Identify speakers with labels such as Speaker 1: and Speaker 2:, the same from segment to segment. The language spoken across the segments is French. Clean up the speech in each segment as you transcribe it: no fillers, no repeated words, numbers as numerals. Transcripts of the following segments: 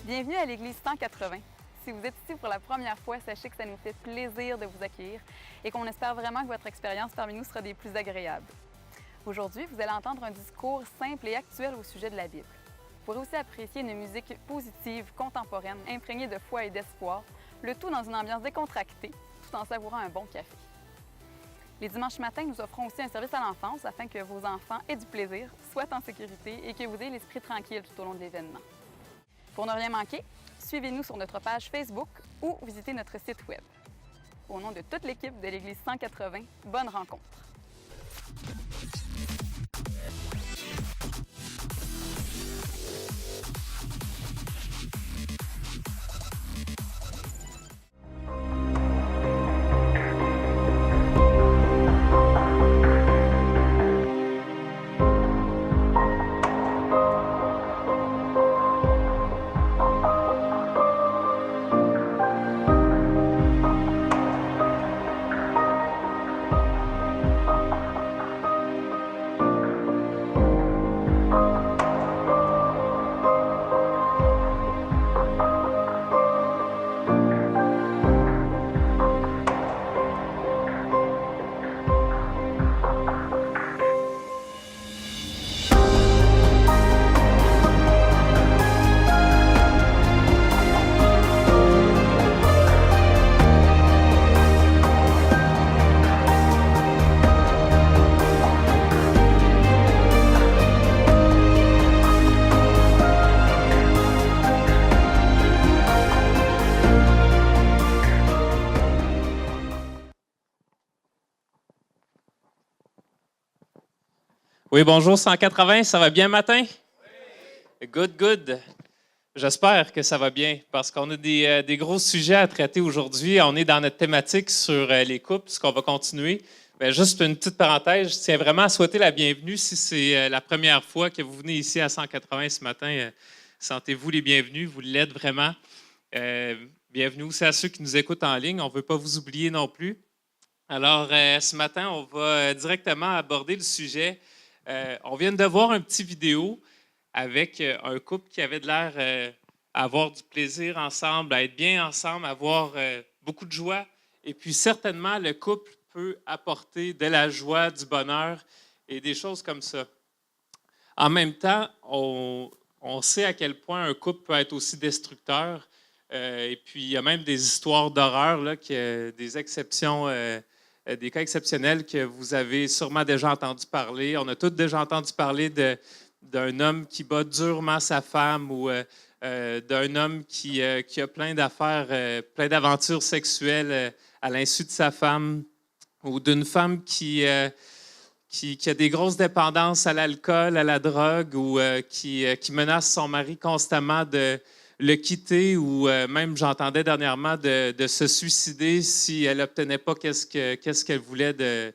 Speaker 1: Bienvenue à l'Église 180. Si vous êtes ici pour la première fois, sachez que ça nous fait plaisir de vous accueillir et qu'on espère vraiment que votre expérience parmi nous sera des plus agréables. Aujourd'hui, vous allez entendre un discours simple et actuel au sujet de la Bible. Vous pourrez aussi apprécier une musique positive, contemporaine, imprégnée de foi et d'espoir, le tout dans une ambiance décontractée, tout en savourant un bon café. Les dimanches matins, nous offrons aussi un service à l'enfance afin que vos enfants aient du plaisir, soient en sécurité et que vous ayez l'esprit tranquille tout au long de l'événement. Pour ne rien manquer, suivez-nous sur notre page Facebook ou visitez notre site Web. Au nom de toute l'équipe de l'Église 180, bonne rencontre!
Speaker 2: Oui, bonjour 180, ça va bien matin? Oui. Good, good. J'espère que ça va bien parce qu'on a des gros sujets à traiter aujourd'hui. On est dans notre thématique sur les couples, ce qu'on va continuer. Bien, juste une petite parenthèse, je tiens vraiment à souhaiter la bienvenue. Si c'est la première fois que vous venez ici à 180 ce matin, sentez-vous les bienvenus, vous l'êtes vraiment. Bienvenue aussi à ceux qui nous écoutent en ligne, on ne veut pas vous oublier non plus. Alors, ce matin, on va directement aborder le sujet. On vient de voir un petit vidéo avec un couple qui avait de l'air à avoir du plaisir ensemble, à être bien ensemble, à avoir beaucoup de joie. Et puis certainement, le couple peut apporter de la joie, du bonheur et des choses comme ça. En même temps, on sait à quel point un couple peut être aussi destructeur. Et puis, il y a même des histoires d'horreur, là, des exceptions. Des cas exceptionnels que vous avez sûrement déjà entendu parler. On a tous déjà entendu parler d'un homme qui bat durement sa femme ou d'un homme qui a plein d'affaires, plein d'aventures sexuelles à l'insu de sa femme ou d'une femme qui a des grosses dépendances à l'alcool, à la drogue ou qui menace son mari constamment de le quitter ou même, j'entendais dernièrement, de se suicider si elle n'obtenait pas qu'est-ce qu'elle voulait de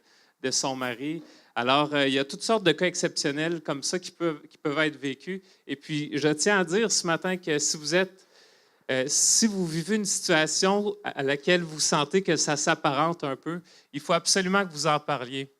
Speaker 2: son mari. Alors, il y a toutes sortes de cas exceptionnels comme ça qui peuvent être vécus. Et puis, je tiens à dire ce matin que si vous vivez une situation à laquelle vous sentez que ça s'apparente un peu, il faut absolument que vous en parliez.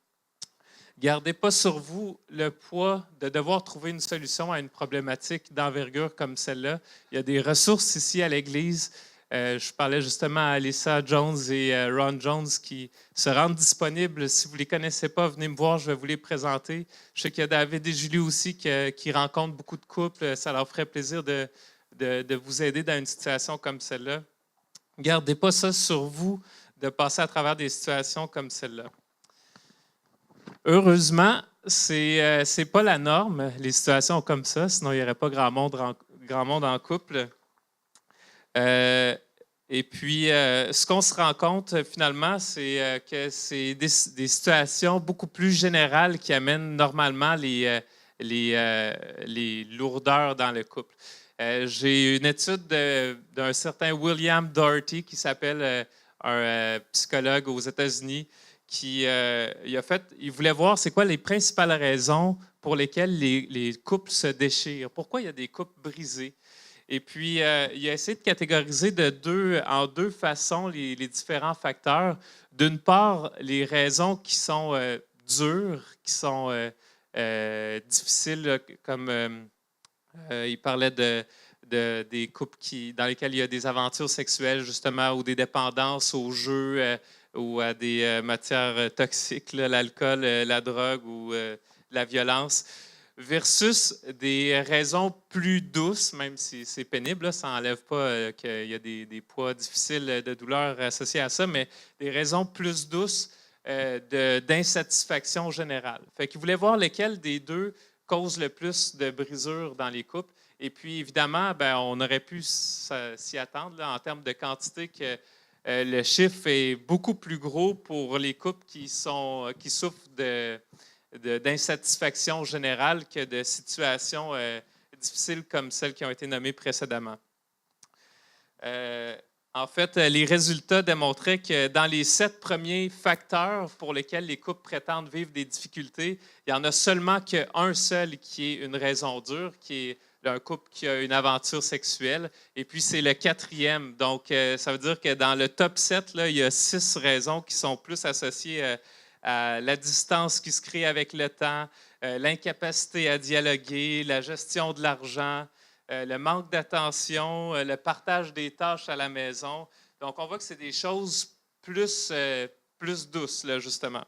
Speaker 2: Gardez pas sur vous le poids de devoir trouver une solution à une problématique d'envergure comme celle-là. Il y a des ressources ici à l'Église. Je parlais justement à Alyssa Jones et Ron Jones qui se rendent disponibles. Si vous ne les connaissez pas, venez me voir, je vais vous les présenter. Je sais qu'il y a David et Julie aussi qui rencontrent beaucoup de couples. Ça leur ferait plaisir de vous aider dans une situation comme celle-là. Gardez pas ça sur vous de passer à travers des situations comme celle-là. Heureusement, ce n'est pas la norme, les situations comme ça, sinon il n'y aurait pas grand monde en couple. Et puis, ce qu'on se rend compte finalement, c'est que c'est des situations beaucoup plus générales qui amènent normalement les lourdeurs dans le couple. J'ai une étude d'un certain William Doherty qui s'appelle un psychologue aux États-Unis il voulait voir c'est quoi les principales raisons pour lesquelles les couples se déchirent. Pourquoi il y a des couples brisés? Et puis, il a essayé de catégoriser en deux façons les différents facteurs. D'une part, les raisons qui sont dures, qui sont difficiles, comme il parlait des couples dans lesquels il y a des aventures sexuelles, justement, ou des dépendances aux jeux ou à des matières toxiques, là, l'alcool, la drogue ou la violence, versus des raisons plus douces, même si c'est pénible, là, ça n'enlève pas qu'il y a des poids difficiles de douleur associés à ça, mais des raisons plus douces d'insatisfaction générale. Fait qu'il voulait voir lequel des deux cause le plus de brisures dans les couples. Et puis, évidemment, ben, on aurait pu s'y attendre là, en termes de quantité que le chiffre est beaucoup plus gros pour les couples qui souffrent d'insatisfaction générale que de situations difficiles comme celles qui ont été nommées précédemment. En fait, les résultats démontraient que dans les 7 premiers facteurs pour lesquels les couples prétendent vivre des difficultés, il n'y en a seulement qu'un seul qui est une raison dure, qui est un couple qui a une aventure sexuelle. Et puis, c'est le 4e. Donc, ça veut dire que dans le top 7, là, il y a 6 raisons qui sont plus associées à la distance qui se crée avec le temps, l'incapacité à dialoguer, la gestion de l'argent, le manque d'attention, le partage des tâches à la maison. Donc, on voit que c'est des choses plus douces, là, justement.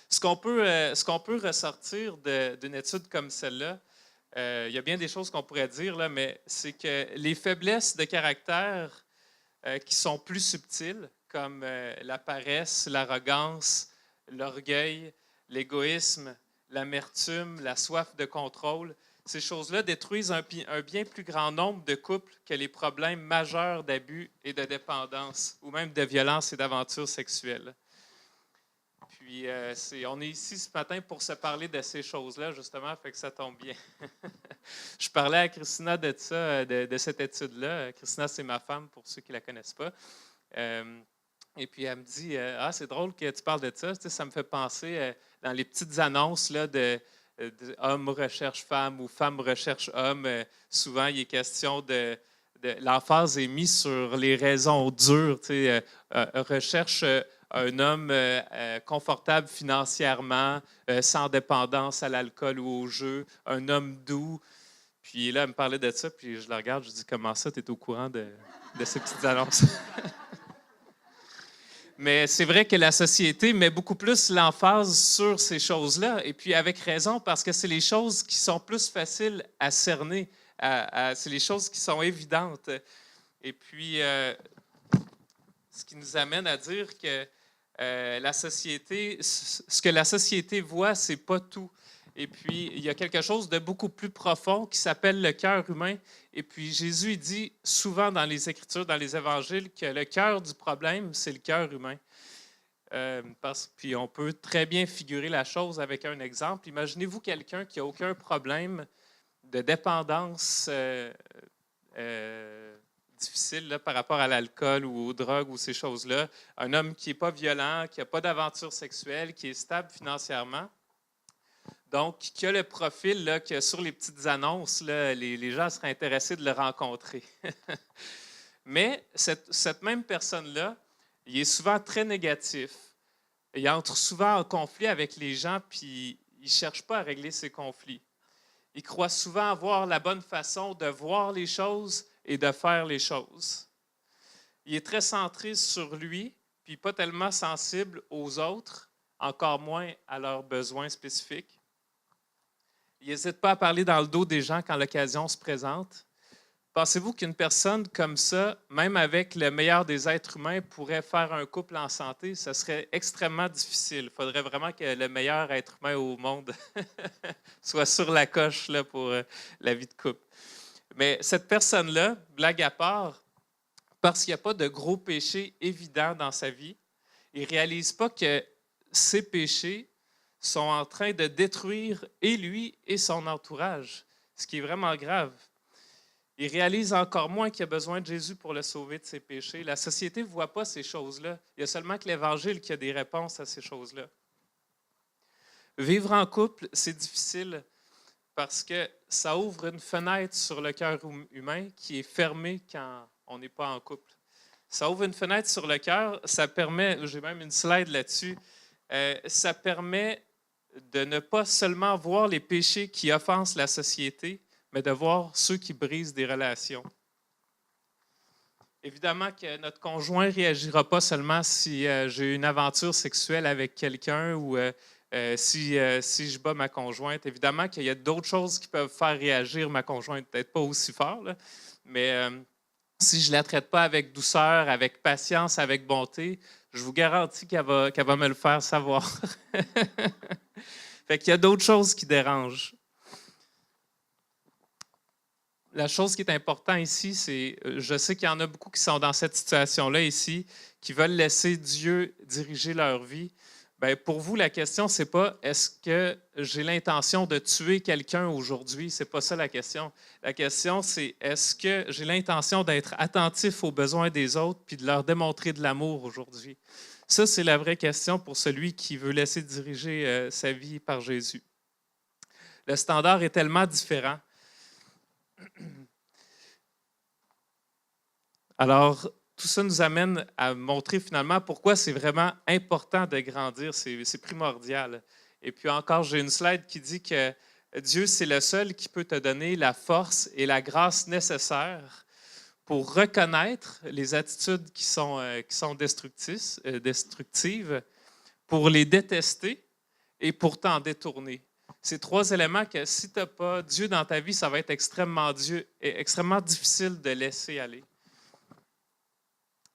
Speaker 2: Ce qu'on peut ressortir d'une étude comme celle-là, il y a bien des choses qu'on pourrait dire, là, mais c'est que les faiblesses de caractère qui sont plus subtiles, comme la paresse, l'arrogance, l'orgueil, l'égoïsme, l'amertume, la soif de contrôle, ces choses-là détruisent un bien plus grand nombre de couples que les problèmes majeurs d'abus et de dépendance, ou même de violence et d'aventures sexuelles. Puis, on est ici ce matin pour se parler de ces choses-là, justement, fait que ça tombe bien. Je parlais à Christina de ça, de cette étude-là. Christina, c'est ma femme, pour ceux qui ne la connaissent pas. Et puis, elle me dit, c'est drôle que tu parles de ça. Tu sais, ça me fait penser dans les petites annonces là, de homme recherche femme ou femme recherche homme. Souvent, il est question l'emphase est mise sur les raisons dures. Tu sais, recherche un homme confortable financièrement, sans dépendance à l'alcool ou au jeu, un homme doux. Puis là, elle me parlait de ça, puis je la regarde, je dis, comment ça, tu es au courant de ces petites annonces? Mais c'est vrai que la société met beaucoup plus l'emphase sur ces choses-là, et puis avec raison, parce que c'est les choses qui sont plus faciles à cerner, c'est les choses qui sont évidentes. Et puis, ce qui nous amène à dire que la société, ce que la société voit, c'est pas tout. Et puis, il y a quelque chose de beaucoup plus profond qui s'appelle le cœur humain. Et puis, Jésus dit souvent dans les Écritures, dans les Évangiles, que le cœur du problème, c'est le cœur humain. Puis, on peut très bien figurer la chose avec un exemple. Imaginez-vous quelqu'un qui n'a aucun problème de dépendance difficile là, par rapport à l'alcool ou aux drogues ou ces choses-là. Un homme qui n'est pas violent, qui n'a pas d'aventure sexuelle, qui est stable financièrement. Donc, qui a le profil là, que sur les petites annonces, là, les gens seraient intéressés de le rencontrer. Mais cette même personne-là, il est souvent très négatif. Il entre souvent en conflit avec les gens, puis il ne cherche pas à régler ses conflits. Il croit souvent avoir la bonne façon de voir les choses et de faire les choses. Il est très centré sur lui, puis pas tellement sensible aux autres, encore moins à leurs besoins spécifiques. Il n'hésite pas à parler dans le dos des gens quand l'occasion se présente. Pensez-vous qu'une personne comme ça, même avec le meilleur des êtres humains, pourrait faire un couple en santé? Ce serait extrêmement difficile. Il faudrait vraiment que le meilleur être humain au monde soit sur la coche là, pour la vie de couple. Mais cette personne-là, blague à part, parce qu'il n'y a pas de gros péchés évidents dans sa vie, il ne réalise pas que ces péchés sont en train de détruire et lui et son entourage, ce qui est vraiment grave. Il réalise encore moins qu'il a besoin de Jésus pour le sauver de ses péchés. La société ne voit pas ces choses-là. Il y a seulement que l'Évangile qui a des réponses à ces choses-là. Vivre en couple, c'est difficile parce que ça ouvre une fenêtre sur le cœur humain qui est fermée quand on n'est pas en couple. Ça ouvre une fenêtre sur le cœur, ça permet, j'ai même une slide là-dessus, ça permet de ne pas seulement voir les péchés qui offensent la société, mais de voir ceux qui brisent des relations. Évidemment que notre conjoint ne réagira pas seulement si j'ai une aventure sexuelle avec quelqu'un ou si je bats ma conjointe. Évidemment qu'il y a d'autres choses qui peuvent faire réagir ma conjointe, peut-être pas aussi fort, là, mais si je ne la traite pas avec douceur, avec patience, avec bonté, je vous garantis qu'elle va me le faire savoir. Fait qu'il y a d'autres choses qui dérangent. La chose qui est importante ici, c'est, je sais qu'il y en a beaucoup qui sont dans cette situation-là ici, qui veulent laisser Dieu diriger leur vie. Bien, pour vous, la question, c'est pas est-ce que j'ai l'intention de tuer quelqu'un aujourd'hui? C'est pas ça la question. La question, c'est est-ce que j'ai l'intention d'être attentif aux besoins des autres puis de leur démontrer de l'amour aujourd'hui? Ça, c'est la vraie question pour celui qui veut laisser diriger sa vie par Jésus. Le standard est tellement différent. Alors, tout ça nous amène à montrer finalement pourquoi c'est vraiment important de grandir, c'est primordial. Et puis encore, j'ai une slide qui dit que Dieu, c'est le seul qui peut te donner la force et la grâce nécessaires pour reconnaître les attitudes qui sont destructives, pour les détester et pour t'en détourner. Ces trois éléments que si tu n'as pas Dieu dans ta vie, ça va être extrêmement difficile de laisser aller.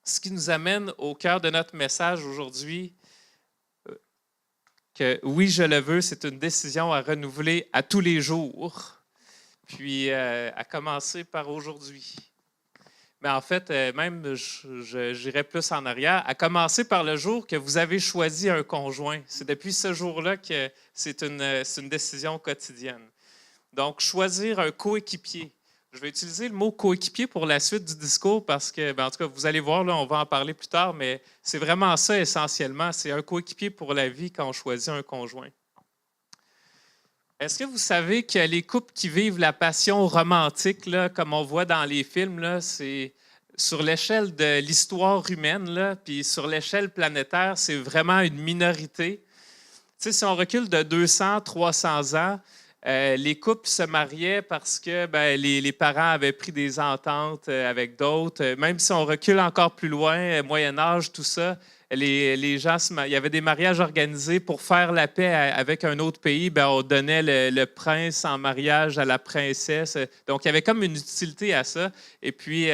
Speaker 2: Ce qui nous amène au cœur de notre message aujourd'hui, que oui, je le veux, c'est une décision à renouveler à tous les jours, puis à commencer par aujourd'hui. Mais en fait, même, j'irais plus en arrière, à commencer par le jour que vous avez choisi un conjoint. C'est depuis ce jour-là que c'est une décision quotidienne. Donc, choisir un coéquipier. Je vais utiliser le mot coéquipier pour la suite du discours parce que, en tout cas, vous allez voir, là, on va en parler plus tard, mais c'est vraiment ça essentiellement. C'est un coéquipier pour la vie quand on choisit un conjoint. Est-ce que vous savez que les couples qui vivent la passion romantique, là, comme on voit dans les films, là, c'est sur l'échelle de l'histoire humaine, là, puis sur l'échelle planétaire, c'est vraiment une minorité. Tu sais, si on recule de 200, 300 ans, les couples se mariaient parce que les parents avaient pris des ententes avec d'autres. Même si on recule encore plus loin, Moyen Âge, tout ça, les gens, il y avait des mariages organisés pour faire la paix avec un autre pays. On donnait le prince en mariage à la princesse. Donc, il y avait comme une utilité à ça. Et puis,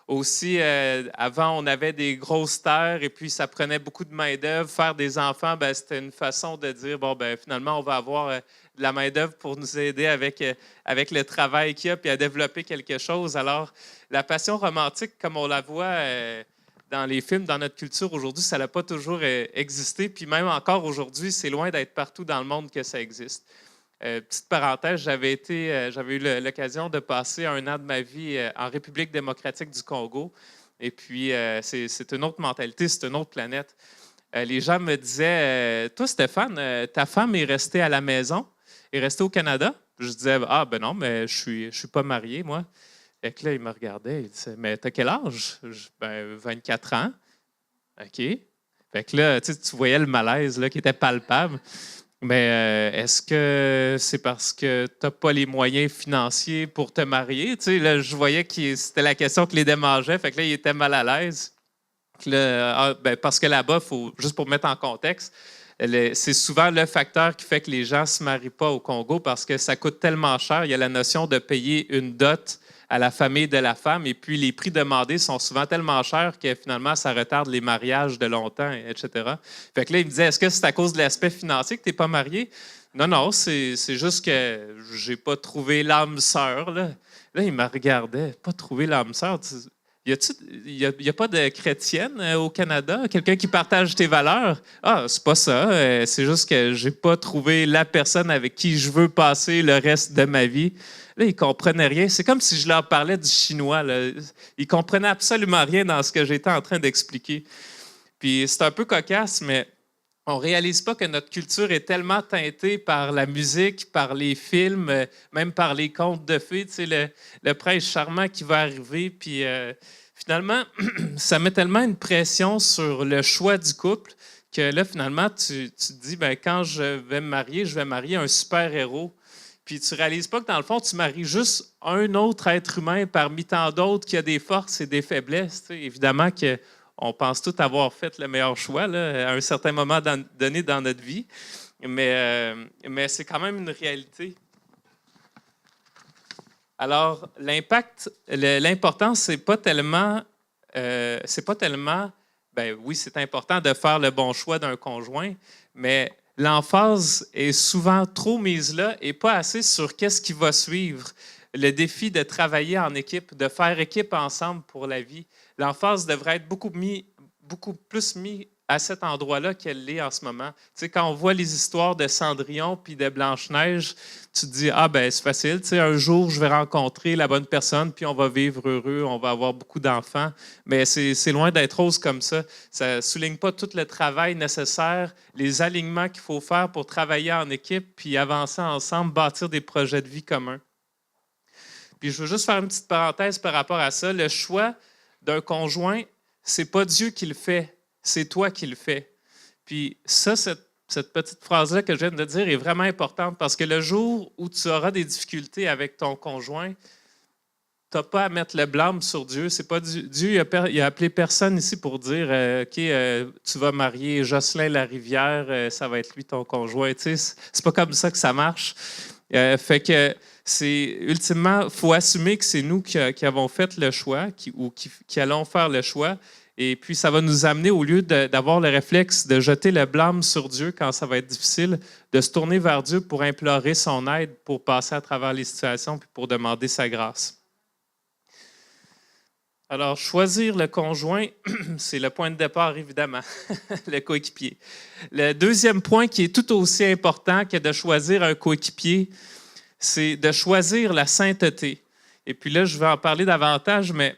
Speaker 2: aussi, avant, on avait des grosses terres et puis ça prenait beaucoup de main-d'œuvre. Faire des enfants, c'était une façon de dire, finalement, on va avoir de la main-d'œuvre pour nous aider avec le travail qu'il y a puis à développer quelque chose. Alors, la passion romantique, comme on la voit dans les films, dans notre culture aujourd'hui, ça n'a pas toujours existé. Puis même encore aujourd'hui, c'est loin d'être partout dans le monde que ça existe. Petite parenthèse, j'avais eu l'occasion de passer 1 an de ma vie en République démocratique du Congo. Et puis, c'est une autre mentalité, c'est une autre planète. Les gens me disaient, toi, Stéphane, ta femme est restée à la maison, est restée au Canada? Je disais, non, mais je suis pas marié, moi. Et que là, il me regardait, il disait, mais t'as quel âge? 24 ans. OK. Fait que là, tu voyais le malaise là, qui était palpable. Mais est-ce que c'est parce que tu n'as pas les moyens financiers pour te marier? Tu sais, là, je voyais que c'était la question qui les démangeait. Fait que là, il était mal à l'aise. Parce que là-bas, juste pour mettre en contexte, c'est souvent le facteur qui fait que les gens ne se marient pas au Congo parce que ça coûte tellement cher. Il y a la notion de payer une dot à la famille de la femme et puis les prix demandés sont souvent tellement chers que finalement, ça retarde les mariages de longtemps, etc. Fait que là, il me disait, est-ce que c'est à cause de l'aspect financier que tu n'es pas marié? Non, c'est juste que j'ai pas trouvé l'âme sœur. Là, il me regardait, pas trouvé l'âme sœur. Il n'y a pas de chrétienne au Canada? Quelqu'un qui partage tes valeurs? Ah, c'est pas ça. C'est juste que j'ai pas trouvé la personne avec qui je veux passer le reste de ma vie. Là, ils ne comprenaient rien. C'est comme si je leur parlais du chinois. Là. Ils ne comprenaient absolument rien dans ce que j'étais en train d'expliquer. Puis c'est un peu cocasse, mais on ne réalise pas que notre culture est tellement teintée par la musique, par les films, même par les contes de fées. Tu sais, le prince charmant qui va arriver. Puis finalement, ça met tellement une pression sur le choix du couple que là, finalement, tu te dis, quand je vais me marier un super-héros. Puis tu ne réalises pas que dans le fond, tu maries juste un autre être humain parmi tant d'autres qui a des forces et des faiblesses. Tu sais, évidemment qu'on pense tous avoir fait le meilleur choix là, à un certain moment donné dans notre vie, mais c'est quand même une réalité. Alors, l'importance, c'est pas tellement, ben oui, c'est important de faire le bon choix d'un conjoint, mais l'emphase est souvent trop mise là et pas assez sur qu'est-ce qui va suivre. Le défi de travailler en équipe, de faire équipe ensemble pour la vie. L'emphase devrait être beaucoup plus mise à cet endroit-là qu'elle l'est en ce moment. Tu sais, quand on voit les histoires de Cendrillon puis de Blanche-Neige, tu te dis, ah ben c'est facile, tu sais, un jour je vais rencontrer la bonne personne puis on va vivre heureux, on va avoir beaucoup d'enfants. Mais c'est loin d'être rose comme ça. Ça ne souligne pas tout le travail nécessaire, les alignements qu'il faut faire pour travailler en équipe puis avancer ensemble, bâtir des projets de vie communs. Puis je veux juste faire une petite parenthèse par rapport à ça. Le choix d'un conjoint, c'est pas Dieu qui le fait. C'est toi qui le fais. Puis ça, cette petite phrase-là que je viens de dire est vraiment importante parce que le jour où tu auras des difficultés avec ton conjoint, tu n'as pas à mettre le blâme sur Dieu. C'est pas Dieu il a appelé personne ici pour dire OK, tu vas marier Jocelyn Larivière, ça va être lui ton conjoint. Tu sais, c'est pas comme ça que ça marche. Fait que ultimement, il faut assumer que c'est nous qui avons fait le choix qui allons faire le choix. Et puis, ça va nous amener, au lieu d'avoir le réflexe de jeter le blâme sur Dieu quand ça va être difficile, de se tourner vers Dieu pour implorer son aide, pour passer à travers les situations, puis pour demander sa grâce. Alors, choisir le conjoint, c'est le point de départ, évidemment, le coéquipier. Le deuxième point qui est tout aussi important que de choisir un coéquipier, c'est de choisir la sainteté. Et puis là, je vais en parler davantage, mais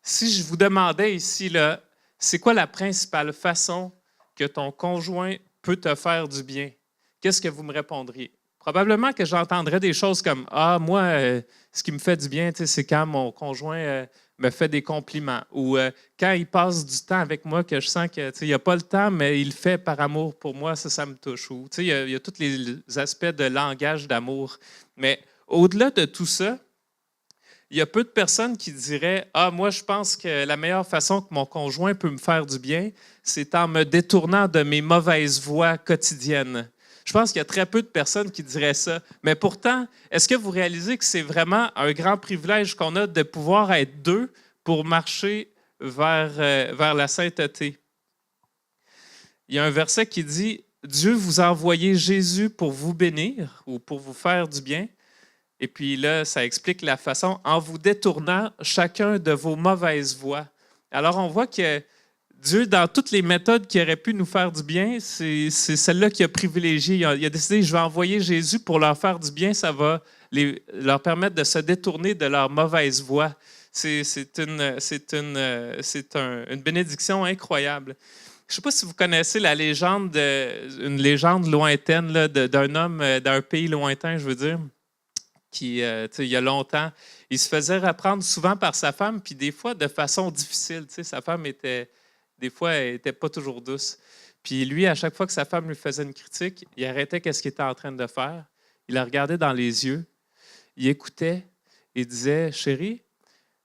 Speaker 2: si je vous demandais ici, là, c'est quoi la principale façon que ton conjoint peut te faire du bien? Qu'est-ce que vous me répondriez? Probablement que j'entendrais des choses comme « Ah, moi, ce qui me fait du bien, c'est quand mon conjoint me fait des compliments. » Ou quand il passe du temps avec moi, que je sens qu'il n'a pas le temps, mais il le fait par amour pour moi, ça me touche. Ou il y a tous les aspects de langage d'amour. Mais au-delà de tout ça, il y a peu de personnes qui diraient « Ah, moi, je pense que la meilleure façon que mon conjoint peut me faire du bien, c'est en me détournant de mes mauvaises voies quotidiennes. » Je pense qu'il y a très peu de personnes qui diraient ça. Mais pourtant, est-ce que vous réalisez que c'est vraiment un grand privilège qu'on a de pouvoir être deux pour marcher vers la sainteté? Il y a un verset qui dit « Dieu vous a envoyé Jésus pour vous bénir ou pour vous faire du bien. » Et puis là, ça explique la façon en vous détournant chacun de vos mauvaises voies. Alors, on voit que Dieu, dans toutes les méthodes qui auraient pu nous faire du bien, c'est celle-là qu'il a privilégiée. Il a décidé, je vais envoyer Jésus pour leur faire du bien, ça va leur permettre de se détourner de leur mauvaise voie. C'est une bénédiction incroyable. Je ne sais pas si vous connaissez la légende, une légende lointaine là, d'un homme d'un pays lointain, je veux dire, qui, il y a longtemps, il se faisait reprendre souvent par sa femme, puis des fois de façon difficile. Sa femme des fois, elle n'était pas toujours douce. Puis lui, à chaque fois que sa femme lui faisait une critique, il arrêtait ce qu'il était en train de faire. Il la regardait dans les yeux, il écoutait et disait « Chérie,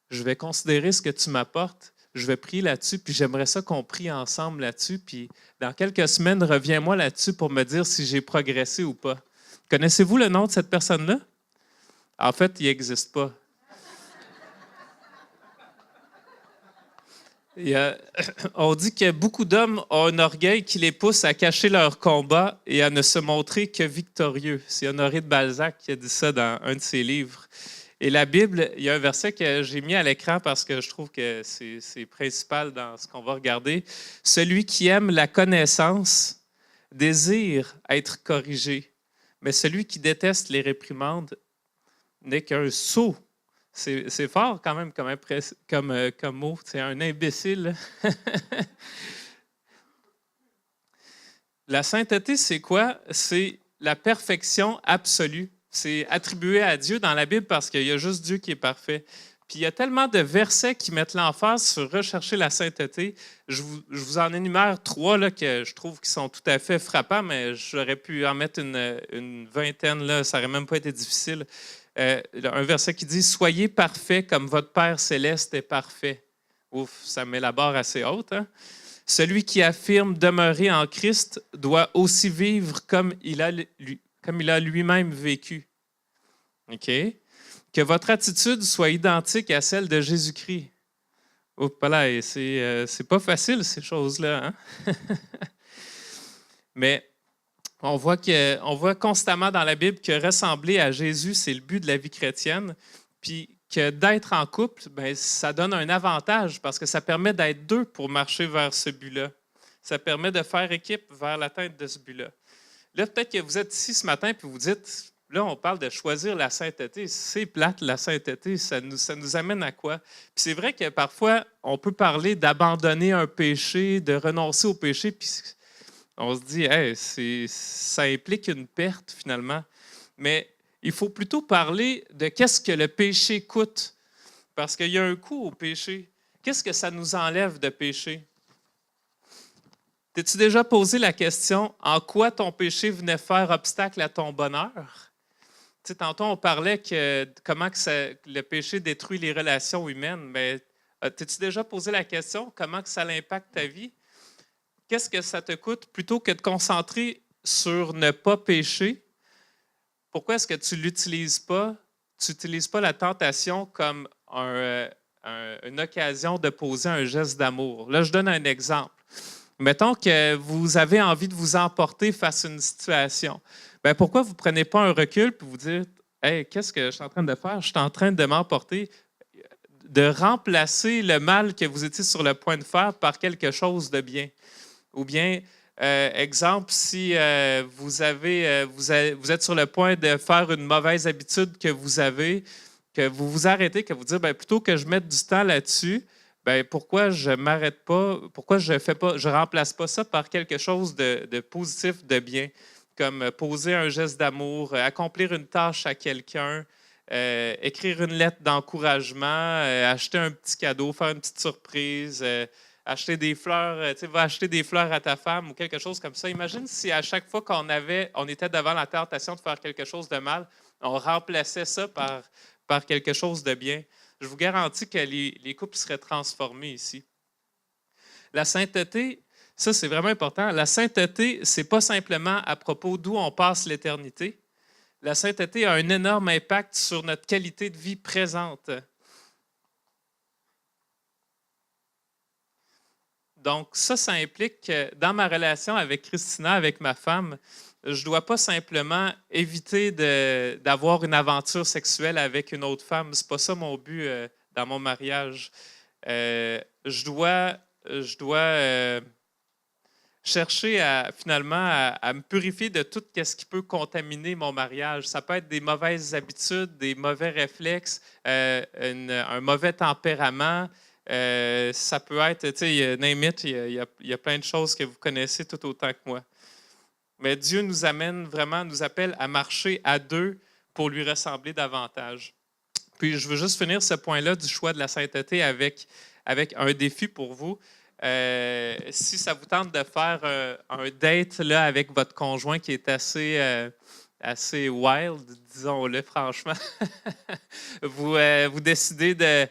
Speaker 2: je vais considérer ce que tu m'apportes, je vais prier là-dessus, puis j'aimerais ça qu'on prie ensemble là-dessus, puis dans quelques semaines, reviens-moi là-dessus pour me dire si j'ai progressé ou pas. » Connaissez-vous le nom de cette personne-là? En fait, il n'existe pas. On dit que beaucoup d'hommes ont un orgueil qui les pousse à cacher leur combat et à ne se montrer que victorieux. C'est Honoré de Balzac qui a dit ça dans un de ses livres. Et la Bible, il y a un verset que j'ai mis à l'écran parce que je trouve que c'est principal dans ce qu'on va regarder. « Celui qui aime la connaissance désire être corrigé, mais celui qui déteste les réprimandes n'est qu'un sot. » C'est fort quand même comme mot. C'est un imbécile. La sainteté, c'est quoi? C'est la perfection absolue. C'est attribué à Dieu dans la Bible parce qu'il y a juste Dieu qui est parfait. Puis il y a tellement de versets qui mettent l'emphase sur rechercher la sainteté. Je vous en énumère 3 là, que je trouve qui sont tout à fait frappants, mais j'aurais pu en mettre une vingtaine, là, ça n'aurait même pas été difficile. Un verset qui dit « Soyez parfaits comme votre Père céleste est parfait ». Ouf, ça met la barre assez haute. Hein? Celui qui affirme demeurer en Christ doit aussi vivre comme il a lui-même vécu. OK? Que votre attitude soit identique à celle de Jésus-Christ. Oups, là, c'est pas facile, ces choses-là. Hein? Mais on voit constamment dans la Bible que ressembler à Jésus, c'est le but de la vie chrétienne. Puis que d'être en couple, bien, ça donne un avantage parce que ça permet d'être deux pour marcher vers ce but-là. Ça permet de faire équipe vers l'atteinte de ce but-là. Là, peut-être que vous êtes ici ce matin et vous dites, là, on parle de choisir la sainteté. C'est plate, la sainteté. Ça nous amène à quoi? Puis c'est vrai que parfois, on peut parler d'abandonner un péché, de renoncer au péché, puis on se dit, hey, ça implique une perte finalement. Mais il faut plutôt parler de qu'est-ce que le péché coûte. Parce qu'il y a un coût au péché. Qu'est-ce que ça nous enlève de péché? T'es-tu déjà posé la question en quoi ton péché venait faire obstacle à ton bonheur? Tu sais, tantôt, on parlait que comment le péché détruit les relations humaines. Mais t'es-tu déjà posé la question comment que ça impacte ta vie? Qu'est-ce que ça te coûte plutôt que de concentrer sur ne pas pécher? Pourquoi est-ce que tu l'utilises pas? Tu n'utilises pas la tentation comme une occasion de poser un geste d'amour. Là, je donne un exemple. Mettons que vous avez envie de vous emporter face à une situation. Bien, pourquoi vous ne prenez pas un recul et vous dites « Hey, qu'est-ce que je suis en train de faire? Je suis en train de m'emporter. » De remplacer le mal que vous étiez sur le point de faire par quelque chose de bien. Ou bien, exemple, si vous êtes sur le point de faire une mauvaise habitude que vous vous arrêtez, que vous dites, bien, plutôt que je mette du temps là-dessus, bien, pourquoi je ne m'arrête pas, pourquoi je ne remplace pas ça par quelque chose de positif, de bien, comme poser un geste d'amour, accomplir une tâche à quelqu'un, écrire une lettre d'encouragement, acheter un petit cadeau, faire une petite surprise, acheter des fleurs, va acheter des fleurs à ta femme ou quelque chose comme ça. Imagine si à chaque fois on était devant la tentation de faire quelque chose de mal, on remplaçait ça par quelque chose de bien. Je vous garantis que les couples seraient transformés ici. La sainteté, ça c'est vraiment important. La sainteté, ce n'est pas simplement à propos d'où on passe l'éternité. La sainteté a un énorme impact sur notre qualité de vie présente. Donc, ça implique que dans ma relation avec Christina, avec ma femme, je ne dois pas simplement éviter d'avoir une aventure sexuelle avec une autre femme. Ce n'est pas ça mon but dans mon mariage. Je dois chercher à me purifier de tout ce qui peut contaminer mon mariage. Ça peut être des mauvaises habitudes, des mauvais réflexes, un mauvais tempérament. Ça peut être, tu sais, name it, il y a plein de choses que vous connaissez tout autant que moi. Mais Dieu nous appelle à marcher à deux pour lui ressembler davantage. Puis je veux juste finir ce point-là du choix de la sainteté avec un défi pour vous. Si ça vous tente de faire un date là, avec votre conjoint qui est assez wild, disons-le franchement, vous décidez de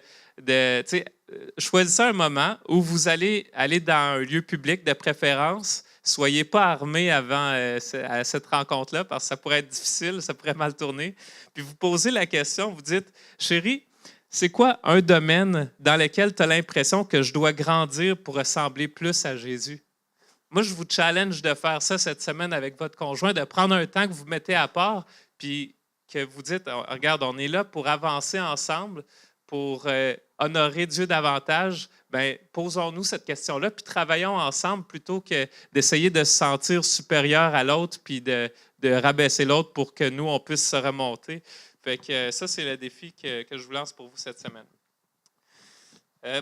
Speaker 2: choisissez un moment où vous allez aller dans un lieu public de préférence. Soyez pas armés avant à cette rencontre-là parce que ça pourrait être difficile, ça pourrait mal tourner. Puis vous posez la question, vous dites, chérie, c'est quoi un domaine dans lequel tu as l'impression que je dois grandir pour ressembler plus à Jésus? Moi, je vous challenge de faire ça cette semaine avec votre conjoint, de prendre un temps que vous mettez à part, puis que vous dites, regarde, on est là pour avancer ensemble, pour honorer Dieu davantage. Bien, posons-nous cette question-là, puis travaillons ensemble plutôt que d'essayer de se sentir supérieur à l'autre, puis de rabaisser l'autre pour que nous, on puisse se remonter. Fait que ça, c'est le défi que je vous lance pour vous cette semaine.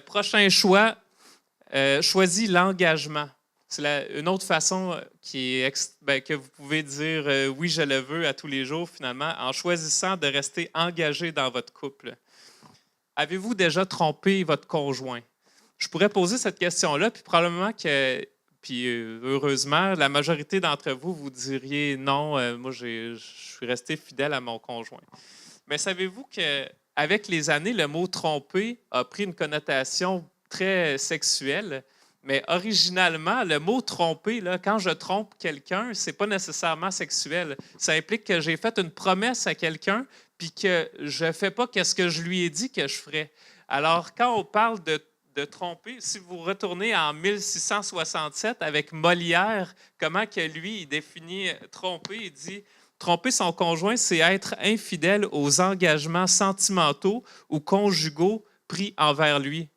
Speaker 2: Prochain choix, choisis l'engagement. C'est une autre façon que vous pouvez dire oui, je le veux à tous les jours, finalement, en choisissant de rester engagé dans votre couple. avez-vous déjà trompé votre conjoint? Je pourrais poser cette question-là, puis probablement que, puis heureusement, la majorité d'entre vous, vous diriez non, moi je suis resté fidèle à mon conjoint. Mais savez-vous qu'avec les années, le mot tromper a pris une connotation très sexuelle? Mais originalement, le mot tromper, là, quand je trompe quelqu'un, c'est pas nécessairement sexuel. Ça implique que j'ai fait une promesse à quelqu'un, puis que je ne fais pas ce que je lui ai dit que je ferais. Alors, quand on parle de tromper, si vous retournez en 1667 avec Molière, comment que lui, il définit tromper, il dit tromper son conjoint, c'est être infidèle aux engagements sentimentaux ou conjugaux pris envers lui.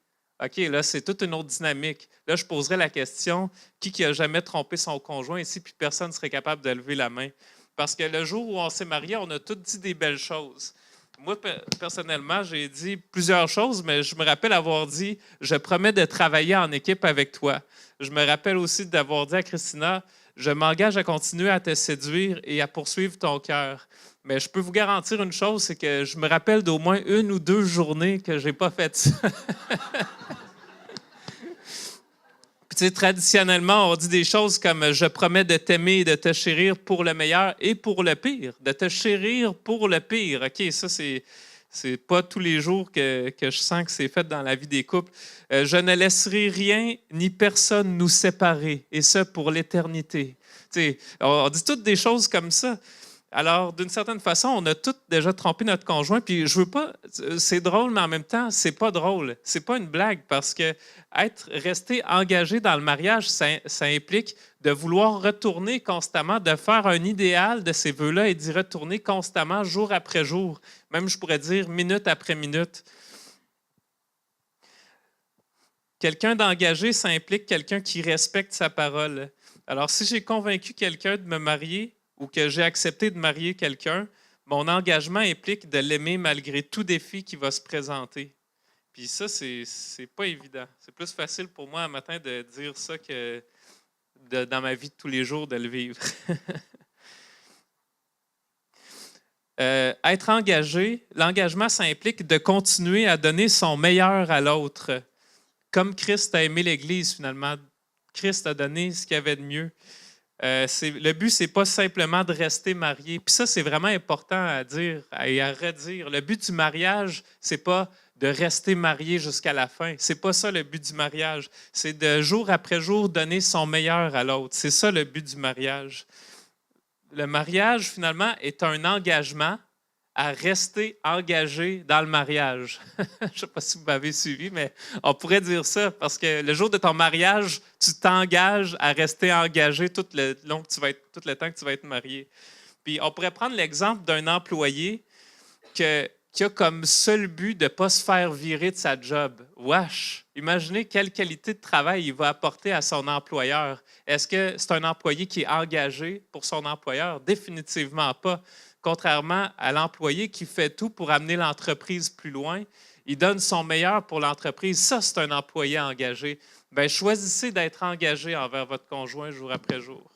Speaker 2: OK, là, c'est toute une autre dynamique. Là, je poserais la question, qui a jamais trompé son conjoint ici, puis personne ne serait capable de lever la main? Parce que le jour où on s'est mariés, on a tous dit des belles choses. Moi, personnellement, j'ai dit plusieurs choses, mais je me rappelle avoir dit « Je promets de travailler en équipe avec toi ». Je me rappelle aussi d'avoir dit à Christina « Je m'engage à continuer à te séduire et à poursuivre ton cœur ». Mais je peux vous garantir une chose, c'est que je me rappelle d'au moins 1 ou 2 journées que je n'ai pas fait ça. Puis, traditionnellement, on dit des choses comme « Je promets de t'aimer et de te chérir pour le meilleur et pour le pire ». De te chérir pour le pire. OK, ça, c'est pas tous les jours que je sens que c'est fait dans la vie des couples. Je ne laisserai rien ni personne nous séparer, et ce, pour l'éternité. On dit toutes des choses comme ça. Alors, d'une certaine façon, on a tous déjà trompé notre conjoint. Puis, je veux pas. C'est drôle, mais en même temps, c'est pas drôle. C'est pas une blague parce que rester engagé dans le mariage, ça implique de vouloir retourner constamment, de faire un idéal de ces vœux-là et d'y retourner constamment, jour après jour. Même, je pourrais dire, minute après minute. Quelqu'un d'engagé, ça implique quelqu'un qui respecte sa parole. Alors, si j'ai convaincu quelqu'un de me marier, ou que j'ai accepté de marier quelqu'un, mon engagement implique de l'aimer malgré tout défi qui va se présenter. Puis ça, c'est pas évident. C'est plus facile pour moi un matin de dire ça que dans ma vie de tous les jours de le vivre. Être engagé, l'engagement, ça implique de continuer à donner son meilleur à l'autre. Comme Christ a aimé l'Église, finalement. Christ a donné ce qu'il y avait de mieux. Le but, c'est pas simplement de rester marié. Puis ça, c'est vraiment important à dire et à redire. Le but du mariage, c'est pas de rester marié jusqu'à la fin. C'est pas ça le but du mariage. C'est de jour après jour donner son meilleur à l'autre. C'est ça le but du mariage. Le mariage, finalement, est un engagement à rester engagé dans le mariage. Je ne sais pas si vous m'avez suivi, mais on pourrait dire ça parce que le jour de ton mariage, tu t'engages à rester engagé tout le temps que tu vas être marié. Puis on pourrait prendre l'exemple d'un employé qui a comme seul but de ne pas se faire virer de sa job. Wesh! Imaginez quelle qualité de travail il va apporter à son employeur. Est-ce que c'est un employé qui est engagé pour son employeur? Définitivement pas. Contrairement à l'employé qui fait tout pour amener l'entreprise plus loin, il donne son meilleur pour l'entreprise. Ça, c'est un employé engagé. Bien, choisissez d'être engagé envers votre conjoint jour après jour.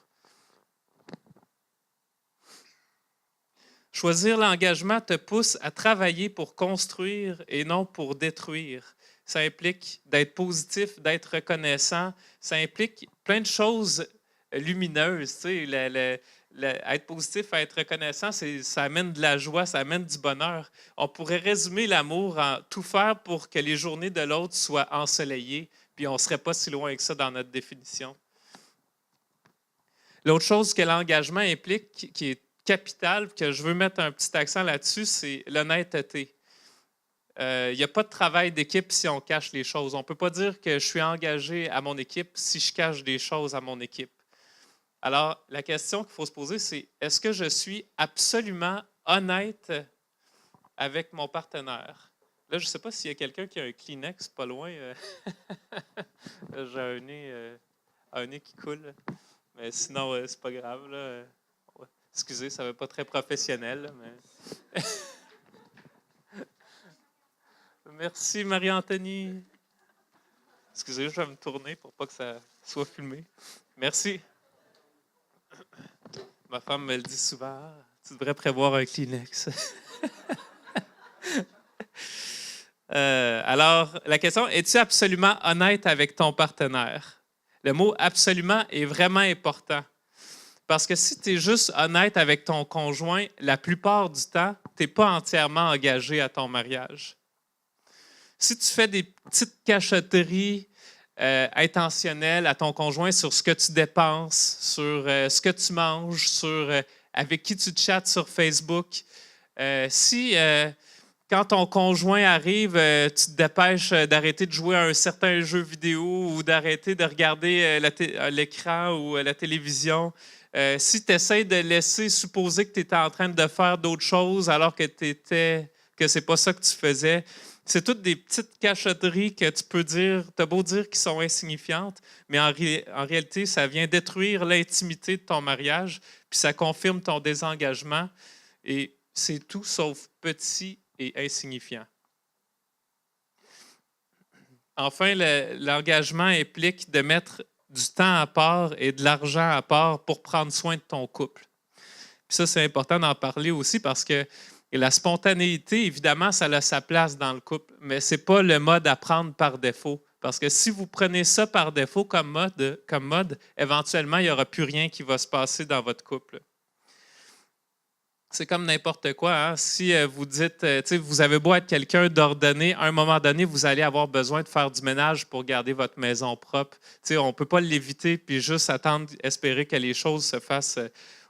Speaker 2: Choisir l'engagement te pousse à travailler pour construire et non pour détruire. Ça implique d'être positif, d'être reconnaissant. Ça implique plein de choses lumineuses. Être positif, être reconnaissant, ça amène de la joie, ça amène du bonheur. On pourrait résumer l'amour en tout faire pour que les journées de l'autre soient ensoleillées, puis on ne serait pas si loin que ça dans notre définition. L'autre chose que l'engagement implique, qui est capital, que je veux mettre un petit accent là-dessus, c'est l'honnêteté. Il n'y a pas de travail d'équipe si on cache les choses. On ne peut pas dire que je suis engagé à mon équipe si je cache des choses à mon équipe. Alors, la question qu'il faut se poser, c'est est-ce que je suis absolument honnête avec mon partenaire? Là, je ne sais pas s'il y a quelqu'un qui a un Kleenex pas loin. J'ai un nez qui coule. Mais sinon, c'est pas grave. Là. Excusez, ça ne va pas très professionnel. Mais... Merci, Marie-Anthony. Excusez, je vais me tourner pour pas que ça soit filmé. Merci. Ma femme me le dit souvent, tu devrais prévoir un Kleenex. Alors, la question, es-tu absolument honnête avec ton partenaire? Le mot absolument est vraiment important. Parce que si tu es juste honnête avec ton conjoint, la plupart du temps, tu n'es pas entièrement engagé à ton mariage. Si tu fais des petites cachotteries intentionnelles à ton conjoint sur ce que tu dépenses, sur ce que tu manges, sur avec qui tu chattes sur Facebook, si quand ton conjoint arrive, tu te dépêches d'arrêter de jouer à un certain jeu vidéo ou d'arrêter de regarder l'écran ou la télévision, si tu essaies de laisser supposer que tu étais en train de faire d'autres choses alors que c'est pas ça que tu faisais, c'est toutes des petites cachotteries que tu peux dire, tu as beau dire qui sont insignifiantes, mais en réalité, ça vient détruire l'intimité de ton mariage, puis ça confirme ton désengagement, et c'est tout sauf petit et insignifiant. Enfin, l'engagement implique de mettre du temps à part et de l'argent à part pour prendre soin de ton couple. Puis ça, c'est important d'en parler aussi parce que la spontanéité, évidemment, ça a sa place dans le couple, mais ce n'est pas le mode à prendre par défaut. Parce que si vous prenez ça par défaut comme mode, éventuellement, il n'y aura plus rien qui va se passer dans votre couple. C'est comme n'importe quoi. Hein? Si vous dites, vous avez beau être quelqu'un d'ordonné, à un moment donné, vous allez avoir besoin de faire du ménage pour garder votre maison propre. On ne peut pas l'éviter puis juste attendre, espérer que les choses se fassent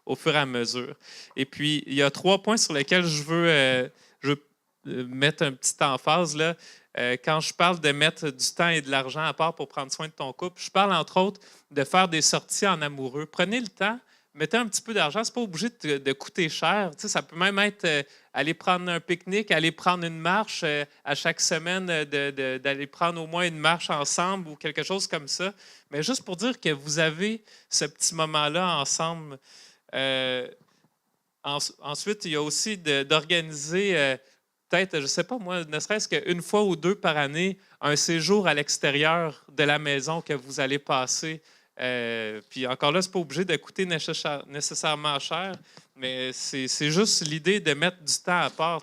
Speaker 2: au fur et à mesure. Et puis, il y a 3 points sur lesquels je veux mettre un petit emphase. Là. Quand je parle de mettre du temps et de l'argent à part pour prendre soin de ton couple, je parle entre autres de faire des sorties en amoureux. Prenez le temps. Mettez un petit peu d'argent, ce n'est pas obligé de coûter cher. Ça peut même être aller prendre un pique-nique, aller prendre une marche à chaque semaine, d'aller prendre au moins une marche ensemble ou quelque chose comme ça. Mais juste pour dire que vous avez ce petit moment-là ensemble. Ensuite, il y a aussi d'organiser, peut-être, je ne sais pas moi, ne serait-ce qu'une fois ou 2 par année, un séjour à l'extérieur de la maison que vous allez passer. Puis encore là, ce n'est pas obligé de coûter nécessairement cher, mais c'est juste l'idée de mettre du temps à part.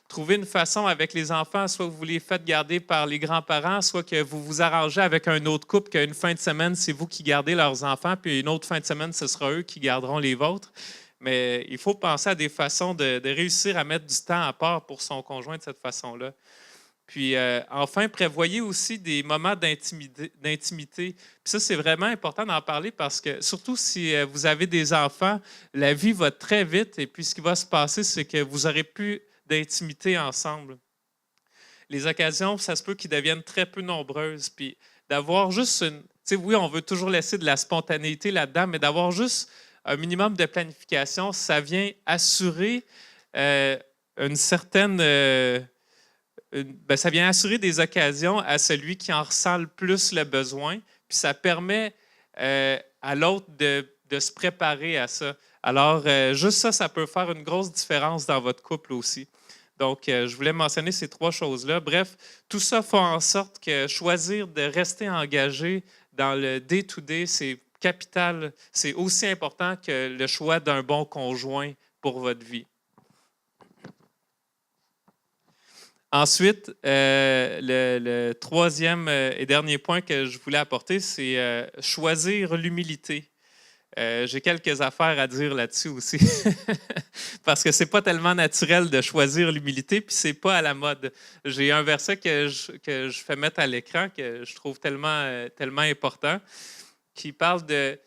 Speaker 2: Trouver une façon avec les enfants, soit vous les faites garder par les grands-parents, soit que vous vous arrangez avec un autre couple qu'une fin de semaine, c'est vous qui gardez leurs enfants, puis une autre fin de semaine, ce sera eux qui garderont les vôtres. Mais il faut penser à des façons de réussir à mettre du temps à part pour son conjoint de cette façon-là. Puis enfin, prévoyez aussi des moments d'intimité. Puis ça, c'est vraiment important d'en parler parce que, surtout si vous avez des enfants, la vie va très vite et puis ce qui va se passer, c'est que vous n'aurez plus d'intimité ensemble. Les occasions, ça se peut qu'ils deviennent très peu nombreuses. Puis d'avoir juste une... Tu sais, oui, on veut toujours laisser de la spontanéité là-dedans, mais d'avoir juste un minimum de planification, ça vient assurer une certaine... ça vient assurer des occasions à celui qui en ressent le plus le besoin, puis ça permet à l'autre de se préparer à ça. Alors, juste ça, ça peut faire une grosse différence dans votre couple aussi. Donc, je voulais mentionner ces 3 choses-là. Bref, tout ça fait en sorte que choisir de rester engagé dans le day-to-day, c'est capital, c'est aussi important que le choix d'un bon conjoint pour votre vie. Ensuite, le 3e et dernier point que je voulais apporter, c'est choisir l'humilité. J'ai quelques affaires à dire là-dessus aussi, parce que c'est pas tellement naturel de choisir l'humilité, puis c'est pas à la mode. J'ai un verset que je fais mettre à l'écran que je trouve tellement important, qui parle de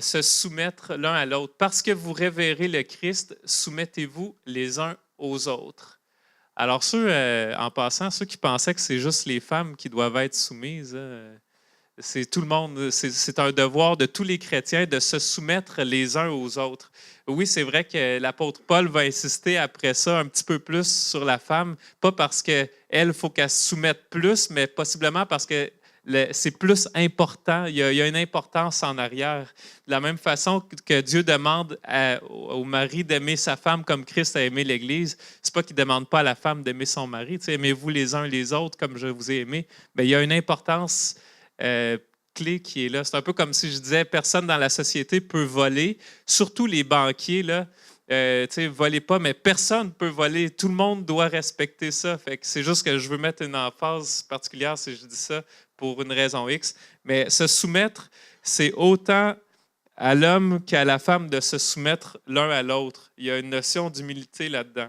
Speaker 2: se soumettre l'un à l'autre. Parce que vous révérez le Christ, soumettez-vous les uns aux autres. Alors, en passant, ceux qui pensaient que c'est juste les femmes qui doivent être soumises, c'est tout le monde. C'est un devoir de tous les chrétiens de se soumettre les uns aux autres. Oui, c'est vrai que l'apôtre Paul va insister après ça un petit peu plus sur la femme, pas parce qu'elle, il faut qu'elle se soumette plus, mais possiblement parce que c'est plus important, il y a une importance en arrière. De la même façon que Dieu demande au mari d'aimer sa femme comme Christ a aimé l'Église, c'est pas qu'il ne demande pas à la femme d'aimer son mari. Aimez-vous les uns les autres comme je vous ai aimé. Mais il y a une importance clé qui est là. C'est un peu comme si je disais, personne dans la société peut voler, surtout les banquiers. Là, volez pas, mais personne ne peut voler. Tout le monde doit respecter ça. Fait que c'est juste que je veux mettre une emphase particulière si je dis ça pour une raison X. Mais se soumettre, c'est autant à l'homme qu'à la femme de se soumettre l'un à l'autre. Il y a une notion d'humilité là-dedans.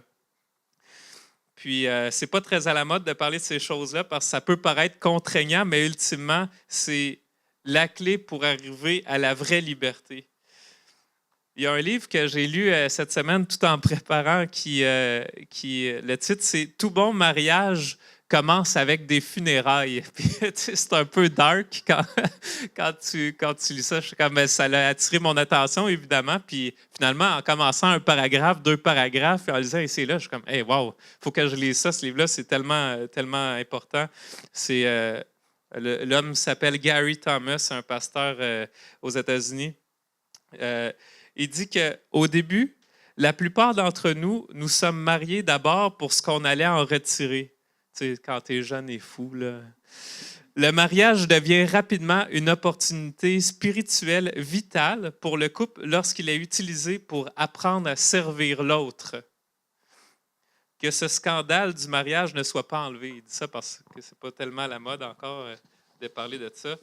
Speaker 2: Puis, c'est pas très à la mode de parler de ces choses-là parce que ça peut paraître contraignant, mais ultimement, c'est la clé pour arriver à la vraie liberté. Il y a un livre que j'ai lu cette semaine tout en préparant le titre, c'est « Tout bon mariage commence avec des funérailles ». C'est un peu dark quand tu lis ça. Je suis comme, ça a attiré mon attention, évidemment. Puis finalement, en commençant un paragraphe, 2 paragraphes, et en lisant ici et là, je suis comme « Hey, wow, il faut que je lise ça, ce livre-là, c'est tellement important ». L'homme s'appelle Gary Thomas, c'est un pasteur aux États-Unis. Il dit qu'au début, la plupart d'entre nous, nous sommes mariés d'abord pour ce qu'on allait en retirer. Tu sais, quand tu es jeune et fou, là. Le mariage devient rapidement une opportunité spirituelle vitale pour le couple lorsqu'il est utilisé pour apprendre à servir l'autre. Que ce scandale du mariage ne soit pas enlevé. Il dit ça parce que ce n'est pas tellement la mode encore de parler de ça.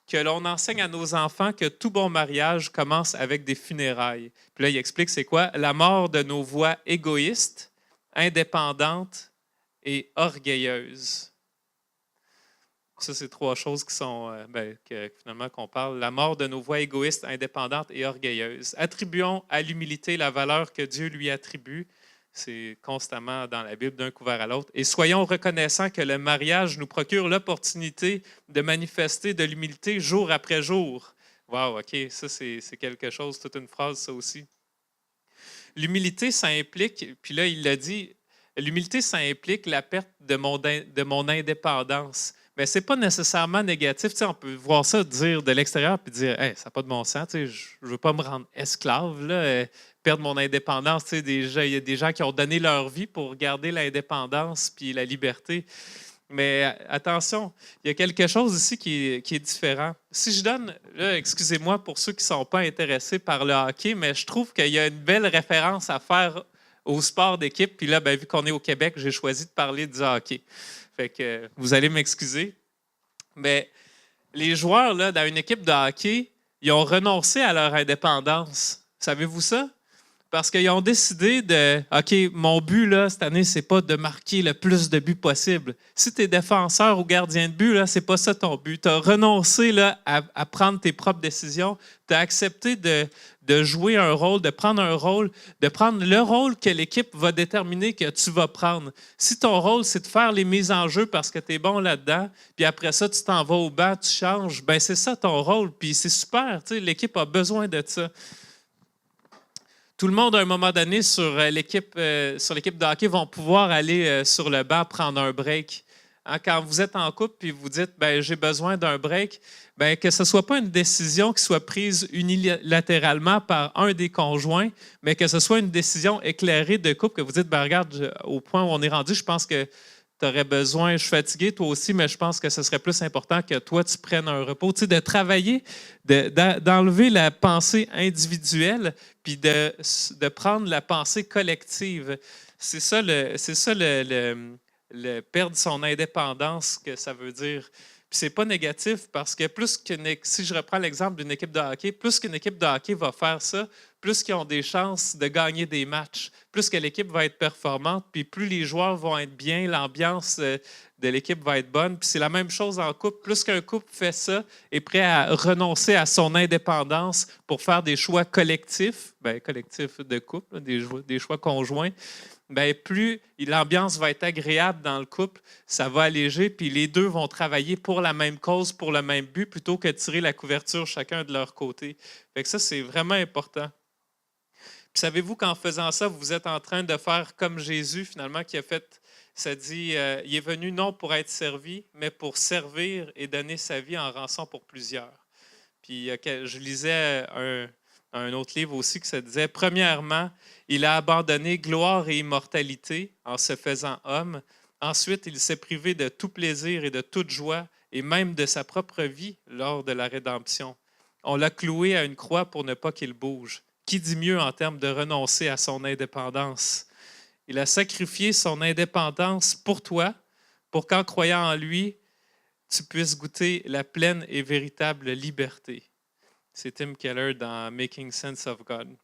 Speaker 2: Que l'on enseigne à nos enfants que tout bon mariage commence avec des funérailles. Puis là, il explique c'est quoi? La mort de nos voix égoïstes, indépendantes et orgueilleuses. Ça, c'est 3 choses qui sont, finalement, qu'on parle. La mort de nos voix égoïstes, indépendantes et orgueilleuses. Attribuons à l'humilité la valeur que Dieu lui attribue. C'est constamment dans la Bible d'un couvert à l'autre. Et soyons reconnaissants que le mariage nous procure l'opportunité de manifester de l'humilité jour après jour. Wow, OK, ça c'est quelque chose, toute une phrase, ça aussi. L'humilité, ça implique, puis là, il l'a dit, l'humilité, ça implique la perte de mon indépendance. Mais ce n'est pas nécessairement négatif. Tu sais, on peut voir ça dire de l'extérieur puis dire hey, ça n'a pas de bon sens, tu sais, je ne veux pas me rendre esclave, là, perdre mon indépendance. Tu sais, il y a des gens qui ont donné leur vie pour garder l'indépendance puis la liberté. Mais attention, il y a quelque chose ici qui est différent. Si je donne, là, excusez-moi pour ceux qui ne sont pas intéressés par le hockey, mais je trouve qu'il y a une belle référence à faire au sport d'équipe. Puis là, vu qu'on est au Québec, j'ai choisi de parler du hockey. Fait que vous allez m'excuser. Mais les joueurs là, dans une équipe de hockey, ils ont renoncé à leur indépendance. Savez-vous ça? Parce qu'ils ont décidé de OK, mon but là, cette année, c'est pas de marquer le plus de buts possible. Si tu es défenseur ou gardien de but, là, c'est pas ça ton but. Tu as renoncé là, à prendre tes propres décisions. Tu as accepté de jouer un rôle, de prendre le rôle que l'équipe va déterminer que tu vas prendre. Si ton rôle, c'est de faire les mises en jeu parce que tu es bon là-dedans, puis après ça, tu t'en vas au banc, tu changes, ben c'est ça ton rôle, puis c'est super, tu sais, l'équipe a besoin de ça. Tout le monde, à un moment donné, sur l'équipe de hockey, vont pouvoir aller sur le banc prendre un break. Hein, quand vous êtes en couple et vous dites « j'ai besoin d'un break », que ce ne soit pas une décision qui soit prise unilatéralement par un des conjoints, mais que ce soit une décision éclairée de couple, que vous dites « regarde, au point où on est rendu, je pense que tu aurais besoin, je suis fatigué, toi aussi, mais je pense que ce serait plus important que toi, tu prennes un repos. » Tu sais, de travailler, d'enlever la pensée individuelle, puis de prendre la pensée collective. C'est ça le perdre son indépendance que ça veut dire. Puis c'est pas négatif parce que si je reprends l'exemple d'une équipe de hockey, plus qu'une équipe de hockey va faire ça, plus qu'ils ont des chances de gagner des matchs, plus que l'équipe va être performante, puis plus les joueurs vont être bien, l'ambiance de l'équipe va être bonne. Puis c'est la même chose en couple. Plus qu'un couple fait ça, est prêt à renoncer à son indépendance pour faire des choix collectifs, collectifs de couple, des choix conjoints, plus l'ambiance va être agréable dans le couple, ça va alléger, puis les deux vont travailler pour la même cause, pour le même but, plutôt que de tirer la couverture chacun de leur côté. Fait que ça, c'est vraiment important. Puis savez-vous qu'en faisant ça, vous êtes en train de faire comme Jésus, finalement, qui a fait, ça dit, il est venu non pour être servi, mais pour servir et donner sa vie en rançon pour plusieurs. Puis je lisais un autre livre aussi qui se disait, premièrement, il a abandonné gloire et immortalité en se faisant homme. Ensuite, il s'est privé de tout plaisir et de toute joie, et même de sa propre vie lors de la rédemption. On l'a cloué à une croix pour ne pas qu'il bouge. Qui dit mieux en termes de renoncer à son indépendance? Il a sacrifié son indépendance pour toi, pour qu'en croyant en lui, tu puisses goûter la pleine et véritable liberté. C'est Tim Keller dans Making Sense of God.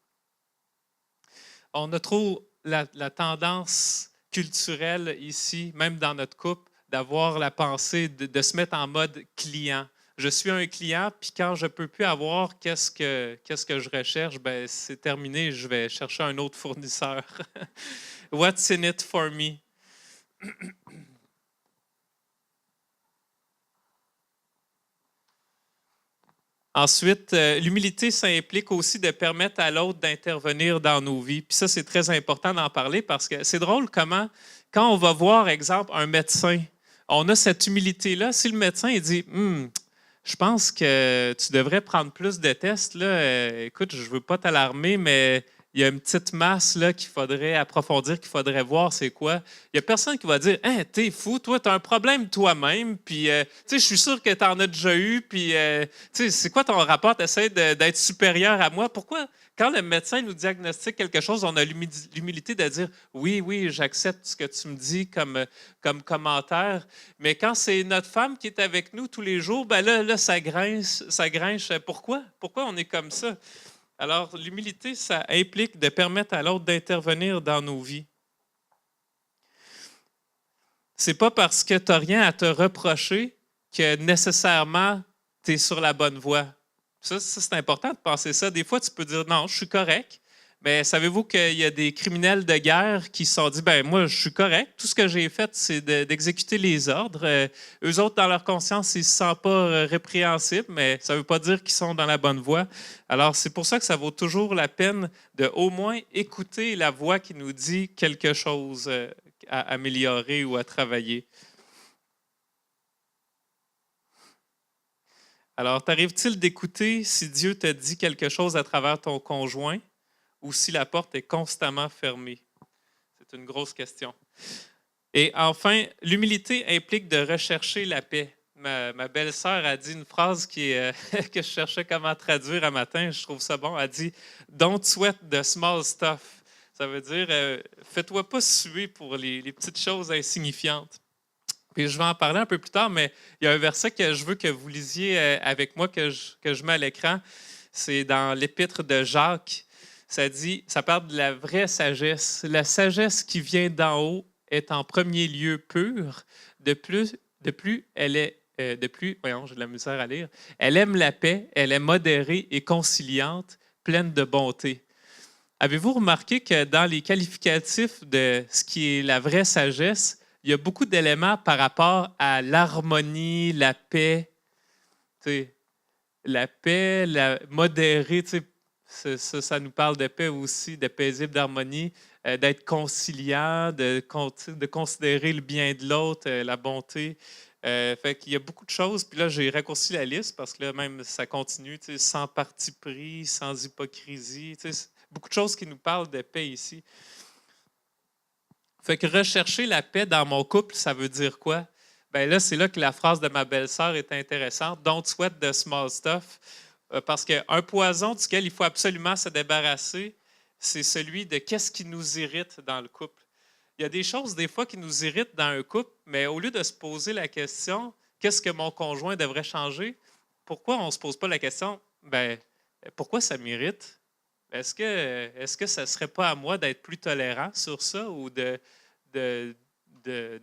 Speaker 2: On a trop la tendance culturelle ici, même dans notre couple, d'avoir la pensée de se mettre en mode client. Je suis un client, puis quand je ne peux plus avoir qu'est-ce que je recherche, ben c'est terminé, je vais chercher un autre fournisseur. What's in it for me? Ensuite, l'humilité, ça implique aussi de permettre à l'autre d'intervenir dans nos vies. Puis ça, c'est très important d'en parler parce que c'est drôle comment, quand on va voir, exemple, un médecin, on a cette humilité-là. Si le médecin il dit je pense que tu devrais prendre plus de tests, là. Écoute, je ne veux pas t'alarmer, mais il y a une petite masse là, qu'il faudrait approfondir, qu'il faudrait voir, c'est quoi. Il n'y a personne qui va dire hey, t'es fou, toi, tu as un problème toi-même, puis je suis sûr que tu en as déjà eu, puis c'est quoi ton rapport? Tu essaies d'être supérieur à moi. Pourquoi? Quand le médecin nous diagnostique quelque chose, on a l'humilité de dire oui, j'accepte ce que tu me dis comme commentaire. Mais quand c'est notre femme qui est avec nous tous les jours, ben là ça grince. Pourquoi? Pourquoi on est comme ça? Alors, l'humilité, ça implique de permettre à l'autre d'intervenir dans nos vies. C'est pas parce que tu n'as rien à te reprocher que nécessairement tu es sur la bonne voie. Ça, c'est important de penser ça. Des fois, tu peux dire non, je suis correct. Mais savez-vous qu'il y a des criminels de guerre qui se sont dit ben moi, je suis correct. Tout ce que j'ai fait, c'est d'exécuter les ordres. Eux autres, dans leur conscience, ils ne se sentent pas répréhensibles, mais ça ne veut pas dire qu'ils sont dans la bonne voie. Alors, c'est pour ça que ça vaut toujours la peine de au moins écouter la voix qui nous dit quelque chose à améliorer ou à travailler. Alors, t'arrive-t-il d'écouter si Dieu te dit quelque chose à travers ton conjoint ou si la porte est constamment fermée? C'est une grosse question. Et enfin, l'humilité implique de rechercher la paix. Ma belle-sœur a dit une phrase que je cherchais comment traduire un matin. Je trouve ça bon. Elle dit « Don't sweat the small stuff ». Ça veut dire fais-toi pas suer pour les petites choses insignifiantes. Puis je vais en parler un peu plus tard, mais il y a un verset que je veux que vous lisiez avec moi, que je mets à l'écran. C'est dans l'Épître de Jacques. Ça parle de la vraie sagesse. La sagesse qui vient d'en haut est en premier lieu pure. De plus, elle est voyons, j'ai de la misère à lire. Elle aime la paix, elle est modérée et conciliante, pleine de bonté. Avez-vous remarqué que dans les qualificatifs de ce qui est la vraie sagesse, il y a beaucoup d'éléments par rapport à l'harmonie, la paix. La paix, la modérée, ça nous parle de paix aussi, de paisible, d'harmonie, d'être conciliant, de considérer le bien de l'autre, la bonté. Fait qu'il y a beaucoup de choses. Puis là, j'ai raccourci la liste parce que là, même, ça continue, sans parti pris, sans hypocrisie. Beaucoup de choses qui nous parlent de paix ici. Fait que rechercher la paix dans mon couple, ça veut dire quoi? Bien là, c'est là que la phrase de ma belle-sœur est intéressante. Don't sweat the small stuff. Parce qu'un poison duquel il faut absolument se débarrasser, c'est celui de qu'est-ce qui nous irrite dans le couple. Il y a des choses, des fois, qui nous irritent dans un couple, mais au lieu de se poser la question, qu'est-ce que mon conjoint devrait changer? Pourquoi on ne se pose pas la question, ben, pourquoi ça m'irrite? Est-ce que ça ne serait pas à moi d'être plus tolérant sur ça ou de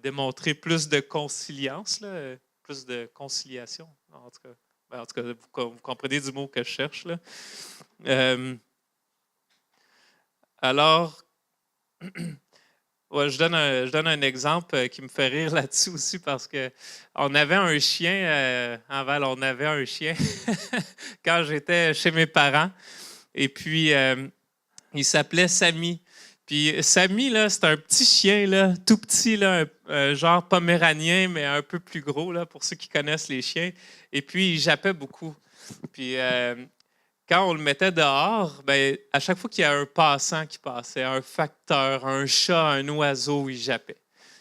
Speaker 2: démontrer plus de conciliance, là, plus de conciliation? En tout cas, vous comprenez du mot que je cherche. Là. Alors, ouais, je donne un exemple qui me fait rire là-dessus aussi parce qu'on avait un chien, en Val, on avait un chien quand j'étais chez mes parents. Et puis, il s'appelait Sammy. Puis Sammy, là, c'est un petit chien, là, tout petit, là, genre poméranien, mais un peu plus gros, là, pour ceux qui connaissent les chiens. Et puis, il jappait beaucoup. Puis, quand on le mettait dehors, bien, à chaque fois qu'il y a un passant qui passait, un facteur, un chat, un oiseau, il jappait.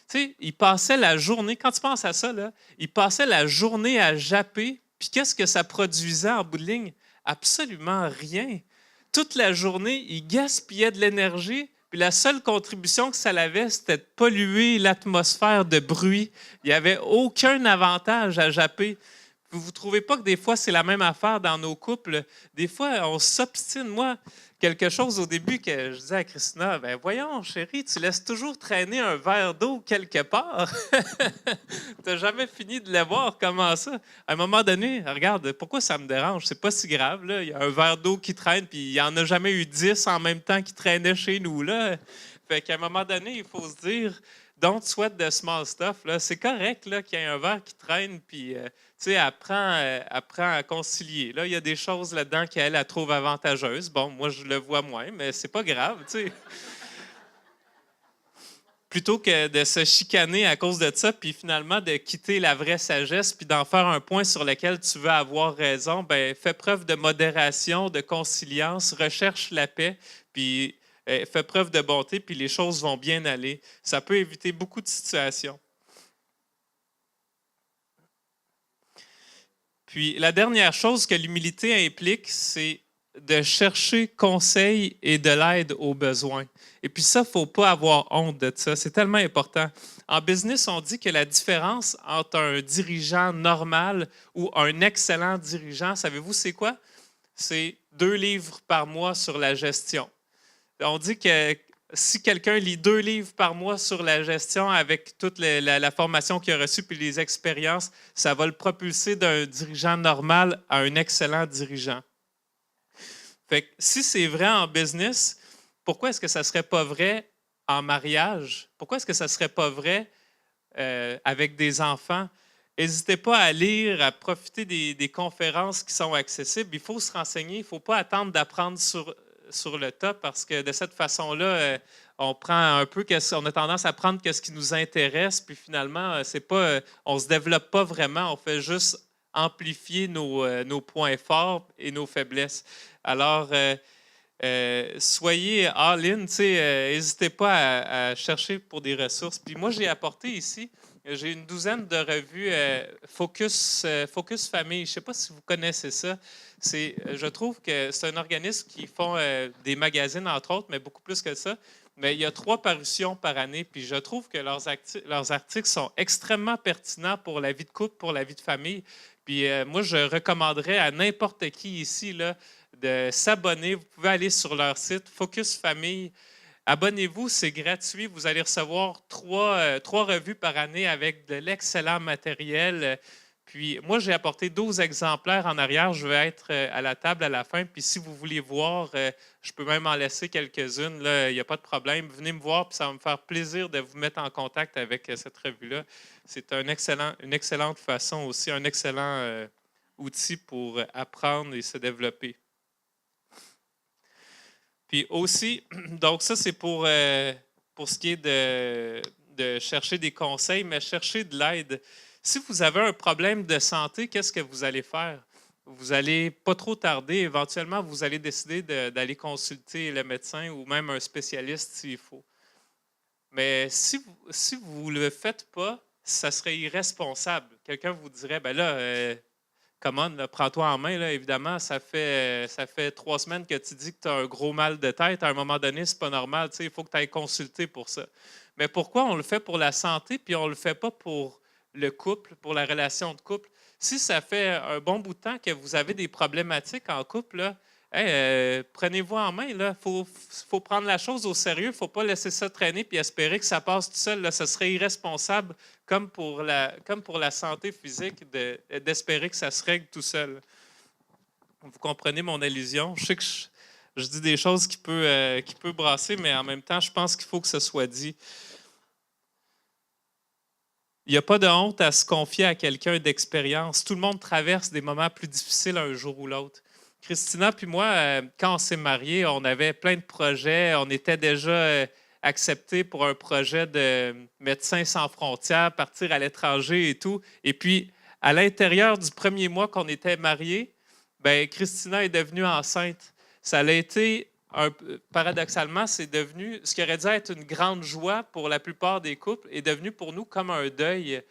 Speaker 2: Tu sais, il passait la journée, quand tu penses à ça, là, il passait la journée à japper. Puis qu'est-ce que ça produisait en bout de ligne? Absolument rien. toute la journée, il gaspillait de l'énergie. Puis la seule contribution que ça avait, c'était de polluer l'atmosphère de bruit. Il n'y avait aucun avantage à japper. Vous ne trouvez pas que des fois, c'est la même affaire dans nos couples? Des fois, on s'obstine. Moi, quelque chose au début que je disais à Christina, ben voyons, chérie, tu laisses toujours traîner un verre d'eau quelque part. Tu n'as jamais fini de le voir, comment ça? À un moment donné, regarde, pourquoi ça me dérange? C'est pas si grave, là. Il y a un verre d'eau qui traîne, puis il n'y en a jamais eu 10 en même temps qui traînaient chez nous, là. Fait qu'à un moment donné, il faut se dire, don't sweat the small stuff, là. C'est correct, là, qu'il y ait un verre qui traîne, puis... tu sais, apprends à concilier. Là, il y a des choses là-dedans qu'elle trouve avantageuses. Bon, moi, je le vois moins, mais c'est pas grave, tu sais. Plutôt que de se chicaner à cause de ça, puis finalement de quitter la vraie sagesse, puis d'en faire un point sur lequel tu veux avoir raison, ben fais preuve de modération, de conciliance, recherche la paix, puis fais preuve de bonté, puis les choses vont bien aller. Ça peut éviter beaucoup de situations. Puis la dernière chose que l'humilité implique, c'est de chercher conseil et de l'aide aux besoins. Et puis ça, il ne faut pas avoir honte de ça. C'est tellement important. En business, on dit que la différence entre un dirigeant normal ou un excellent dirigeant, savez-vous c'est quoi? C'est 2 livres par mois sur la gestion. On dit que si quelqu'un lit 2 livres par mois sur la gestion avec toute la formation qu'il a reçue puis les expériences, ça va le propulser d'un dirigeant normal à un excellent dirigeant. Fait que si c'est vrai en business, pourquoi est-ce que ça ne serait pas vrai en mariage? Pourquoi est-ce que ça ne serait pas vrai avec des enfants? N'hésitez pas à lire, à profiter des conférences qui sont accessibles. Il faut se renseigner, il ne faut pas attendre d'apprendre sur le tas parce que de cette façon-là, on prend un peu, on a tendance à prendre ce qui nous intéresse, puis finalement, c'est pas, on ne se développe pas vraiment, on fait juste amplifier nos points forts et nos faiblesses. Alors, soyez all-in, n'hésitez pas à chercher pour des ressources. Puis moi, j'ai apporté ici, j'ai une douzaine de revues Focus Famille. Je ne sais pas si vous connaissez ça. Je trouve que c'est un organisme qui font des magazines, entre autres, mais beaucoup plus que ça. Mais il y a 3 parutions par année, puis je trouve que leurs articles sont extrêmement pertinents pour la vie de couple, pour la vie de famille. Puis moi, je recommanderais à n'importe qui ici là, de s'abonner. Vous pouvez aller sur leur site Focus Famille. Abonnez-vous, c'est gratuit. Vous allez recevoir 3 revues par année avec de l'excellent matériel. Puis moi, j'ai apporté 12 exemplaires en arrière. Je vais être à la table à la fin. Puis si vous voulez voir, je peux même en laisser quelques-unes. Il n'y a pas de problème. Venez me voir, puis ça va me faire plaisir de vous mettre en contact avec cette revue-là. C'est une excellente façon aussi, un excellent outil pour apprendre et se développer. Puis aussi, donc ça, c'est pour ce qui est de chercher des conseils, mais chercher de l'aide. Si vous avez un problème de santé, qu'est-ce que vous allez faire? Vous n'allez pas trop tarder. Éventuellement, vous allez décider d'aller consulter le médecin ou même un spécialiste s'il faut. Mais si vous ne le faites pas, ça serait irresponsable. Quelqu'un vous dirait, ben là, come on, là, prends-toi en main. Là. Évidemment, ça fait 3 semaines que tu dis que tu as un gros mal de tête. À un moment donné, ce n'est pas normal. Il faut que tu ailles consulter pour ça. Mais pourquoi on le fait pour la santé puis on ne le fait pas pour le couple, pour la relation de couple? Si ça fait un bon bout de temps que vous avez des problématiques en couple, là, prenez-vous en main. Il faut prendre la chose au sérieux. Il ne faut pas laisser ça traîner et espérer que ça passe tout seul. Là. Ce serait irresponsable, comme pour la santé physique, d'espérer que ça se règle tout seul. Vous comprenez mon allusion? Je sais que je dis des choses qui peuvent brasser, mais en même temps, je pense qu'il faut que ce soit dit. Il n'y a pas de honte à se confier à quelqu'un d'expérience. Tout le monde traverse des moments plus difficiles un jour ou l'autre. Christina puis moi, quand on s'est mariés, on avait plein de projets. On était déjà acceptés pour un projet de Médecins sans frontières, partir à l'étranger et tout. Et puis, à l'intérieur du premier mois qu'on était mariés, ben, Christina est devenue enceinte. Ça a été, paradoxalement, c'est devenu, ce qui aurait dû être une grande joie pour la plupart des couples, est devenu pour nous comme un deuil.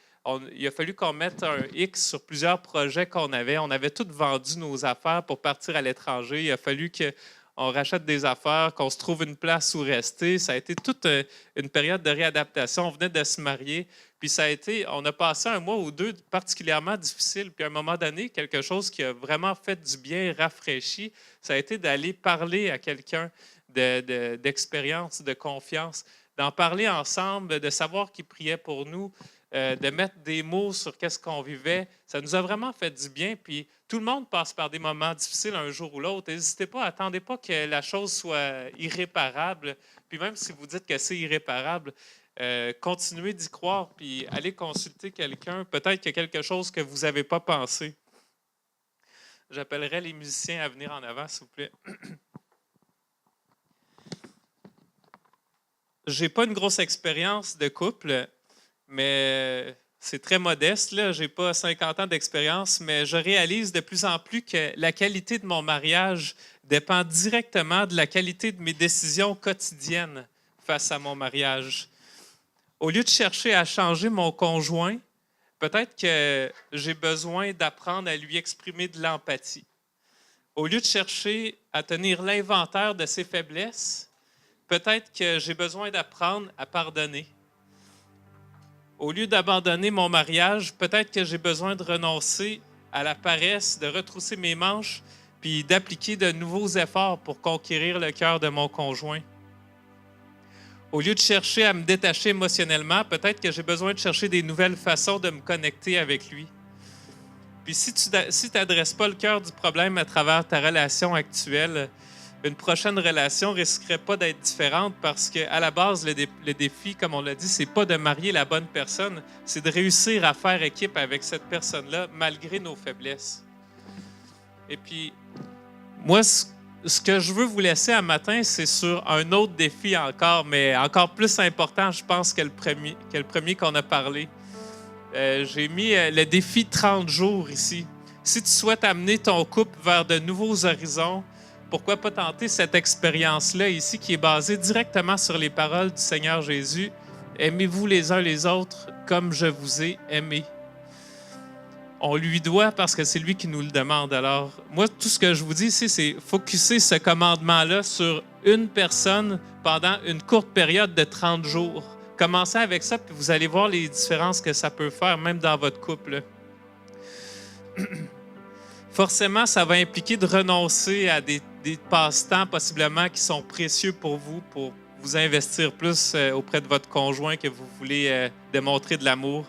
Speaker 2: Il a fallu qu'on mette un X sur plusieurs projets qu'on avait. On avait tous vendu nos affaires pour partir à l'étranger. Il a fallu on rachète des affaires, qu'on se trouve une place où rester. Ça a été toute une période de réadaptation. On venait de se marier. Puis on a passé un mois ou deux particulièrement difficiles. Puis à un moment donné, quelque chose qui a vraiment fait du bien, rafraîchi, ça a été d'aller parler à quelqu'un d'expérience, de confiance, d'en parler ensemble, de savoir qu'il priait pour nous, de mettre des mots sur qu'est-ce qu'on vivait. Ça nous a vraiment fait du bien. Puis tout le monde passe par des moments difficiles un jour ou l'autre. N'hésitez pas, attendez pas que la chose soit irréparable. Puis même si vous dites que c'est irréparable, continuez d'y croire, puis allez consulter quelqu'un. Peut-être qu'il y a quelque chose que vous n'avez pas pensé. J'appellerai les musiciens à venir en avant, s'il vous plaît. Je n'ai pas une grosse expérience de couple, mais c'est très modeste. Je n'ai pas 50 ans d'expérience, mais je réalise de plus en plus que la qualité de mon mariage dépend directement de la qualité de mes décisions quotidiennes face à mon mariage. Au lieu de chercher à changer mon conjoint, peut-être que j'ai besoin d'apprendre à lui exprimer de l'empathie. Au lieu de chercher à tenir l'inventaire de ses faiblesses, peut-être que j'ai besoin d'apprendre à pardonner. Au lieu d'abandonner mon mariage, peut-être que j'ai besoin de renoncer à la paresse, de retrousser mes manches, puis d'appliquer de nouveaux efforts pour conquérir le cœur de mon conjoint. Au lieu de chercher à me détacher émotionnellement, peut-être que j'ai besoin de chercher des nouvelles façons de me connecter avec lui. Puis si tu n'adresses pas le cœur du problème à travers ta relation actuelle, une prochaine relation risquerait pas d'être différente parce qu'à la base, le défi, comme on l'a dit, c'est pas de marier la bonne personne, c'est de réussir à faire équipe avec cette personne-là malgré nos faiblesses. Et puis, moi, ce que je veux vous laisser un matin, c'est sur un autre défi encore, mais encore plus important, je pense, que le premier qu'on a parlé. J'ai mis le défi 30 jours ici. Si tu souhaites amener ton couple vers de nouveaux horizons, pourquoi pas tenter cette expérience-là ici qui est basée directement sur les paroles du Seigneur Jésus. Aimez-vous les uns les autres comme je vous ai aimé. On lui doit parce que c'est lui qui nous le demande. Alors, moi, tout ce que je vous dis ici, c'est focusser ce commandement-là sur une personne pendant une courte période de 30 jours. Commencez avec ça, puis vous allez voir les différences que ça peut faire, même dans votre couple. Forcément, ça va impliquer de renoncer à des passe-temps possiblement qui sont précieux pour vous investir plus auprès de votre conjoint que vous voulez démontrer de l'amour.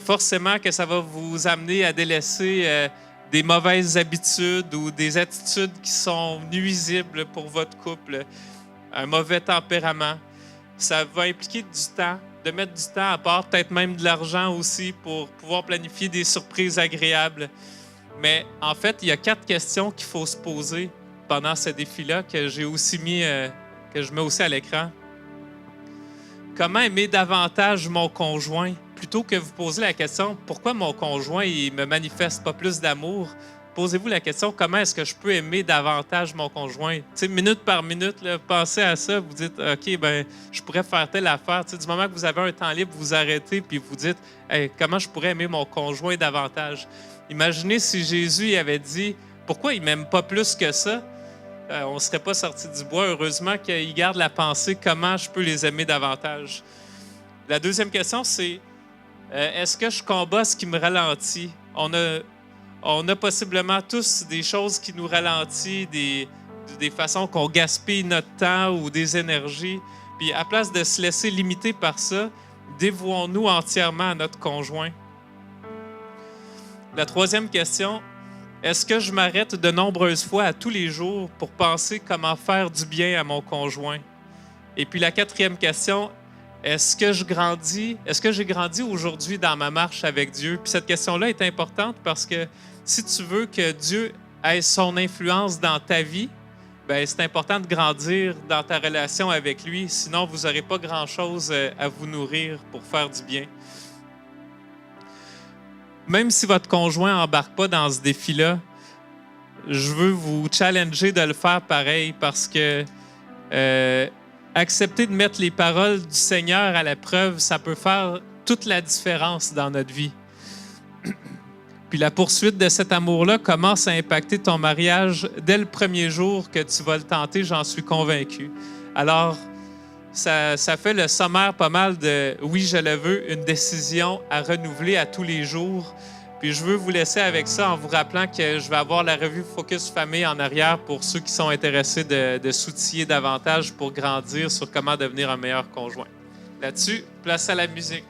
Speaker 2: Forcément que ça va vous amener à délaisser des mauvaises habitudes ou des attitudes qui sont nuisibles pour votre couple, un mauvais tempérament. Ça va impliquer du temps, de mettre du temps à part, peut-être même de l'argent aussi pour pouvoir planifier des surprises agréables. Mais en fait, il y a 4 questions qu'il faut se poser pendant ce défi-là que j'ai aussi que je mets aussi à l'écran. Comment aimer davantage mon conjoint? Plutôt que vous posez la question « Pourquoi mon conjoint ne me manifeste pas plus d'amour? » Posez-vous la question « Comment est-ce que je peux aimer davantage mon conjoint? » Tu sais, minute par minute, là, pensez à ça. Vous dites « OK, ben, je pourrais faire telle affaire. » Tu sais, du moment que vous avez un temps libre, vous arrêtez puis vous dites hey, « Comment je pourrais aimer mon conjoint davantage? » Imaginez si Jésus avait dit « Pourquoi il ne m'aime pas plus que ça? » On ne serait pas sorti du bois. Heureusement qu'il garde la pensée « Comment je peux les aimer davantage? » La deuxième question, c'est est-ce que je combats ce qui me ralentit? On a possiblement tous des choses qui nous ralentissent, des façons qu'on gaspille notre temps ou des énergies. Puis à place de se laisser limiter par ça, dévouons-nous entièrement à notre conjoint. La troisième question, est-ce que je m'arrête de nombreuses fois à tous les jours pour penser comment faire du bien à mon conjoint? Et puis la quatrième question, est-ce que j'ai grandi aujourd'hui dans ma marche avec Dieu? Puis cette question-là est importante parce que si tu veux que Dieu ait son influence dans ta vie, bien, c'est important de grandir dans ta relation avec lui. Sinon, vous n'aurez pas grand-chose à vous nourrir pour faire du bien. Même si votre conjoint n'embarque pas dans ce défi-là, je veux vous challenger de le faire pareil parce que accepter de mettre les paroles du Seigneur à l'épreuve, ça peut faire toute la différence dans notre vie. Puis la poursuite de cet amour-là commence à impacter ton mariage dès le premier jour que tu vas le tenter, j'en suis convaincu. Alors, ça fait le sommaire pas mal de « Oui, je le veux », une décision à renouveler à tous les jours. Puis je veux vous laisser avec ça en vous rappelant que je vais avoir la revue Focus Famille en arrière pour ceux qui sont intéressés de s'outiller davantage pour grandir sur comment devenir un meilleur conjoint. Là-dessus, place à la musique.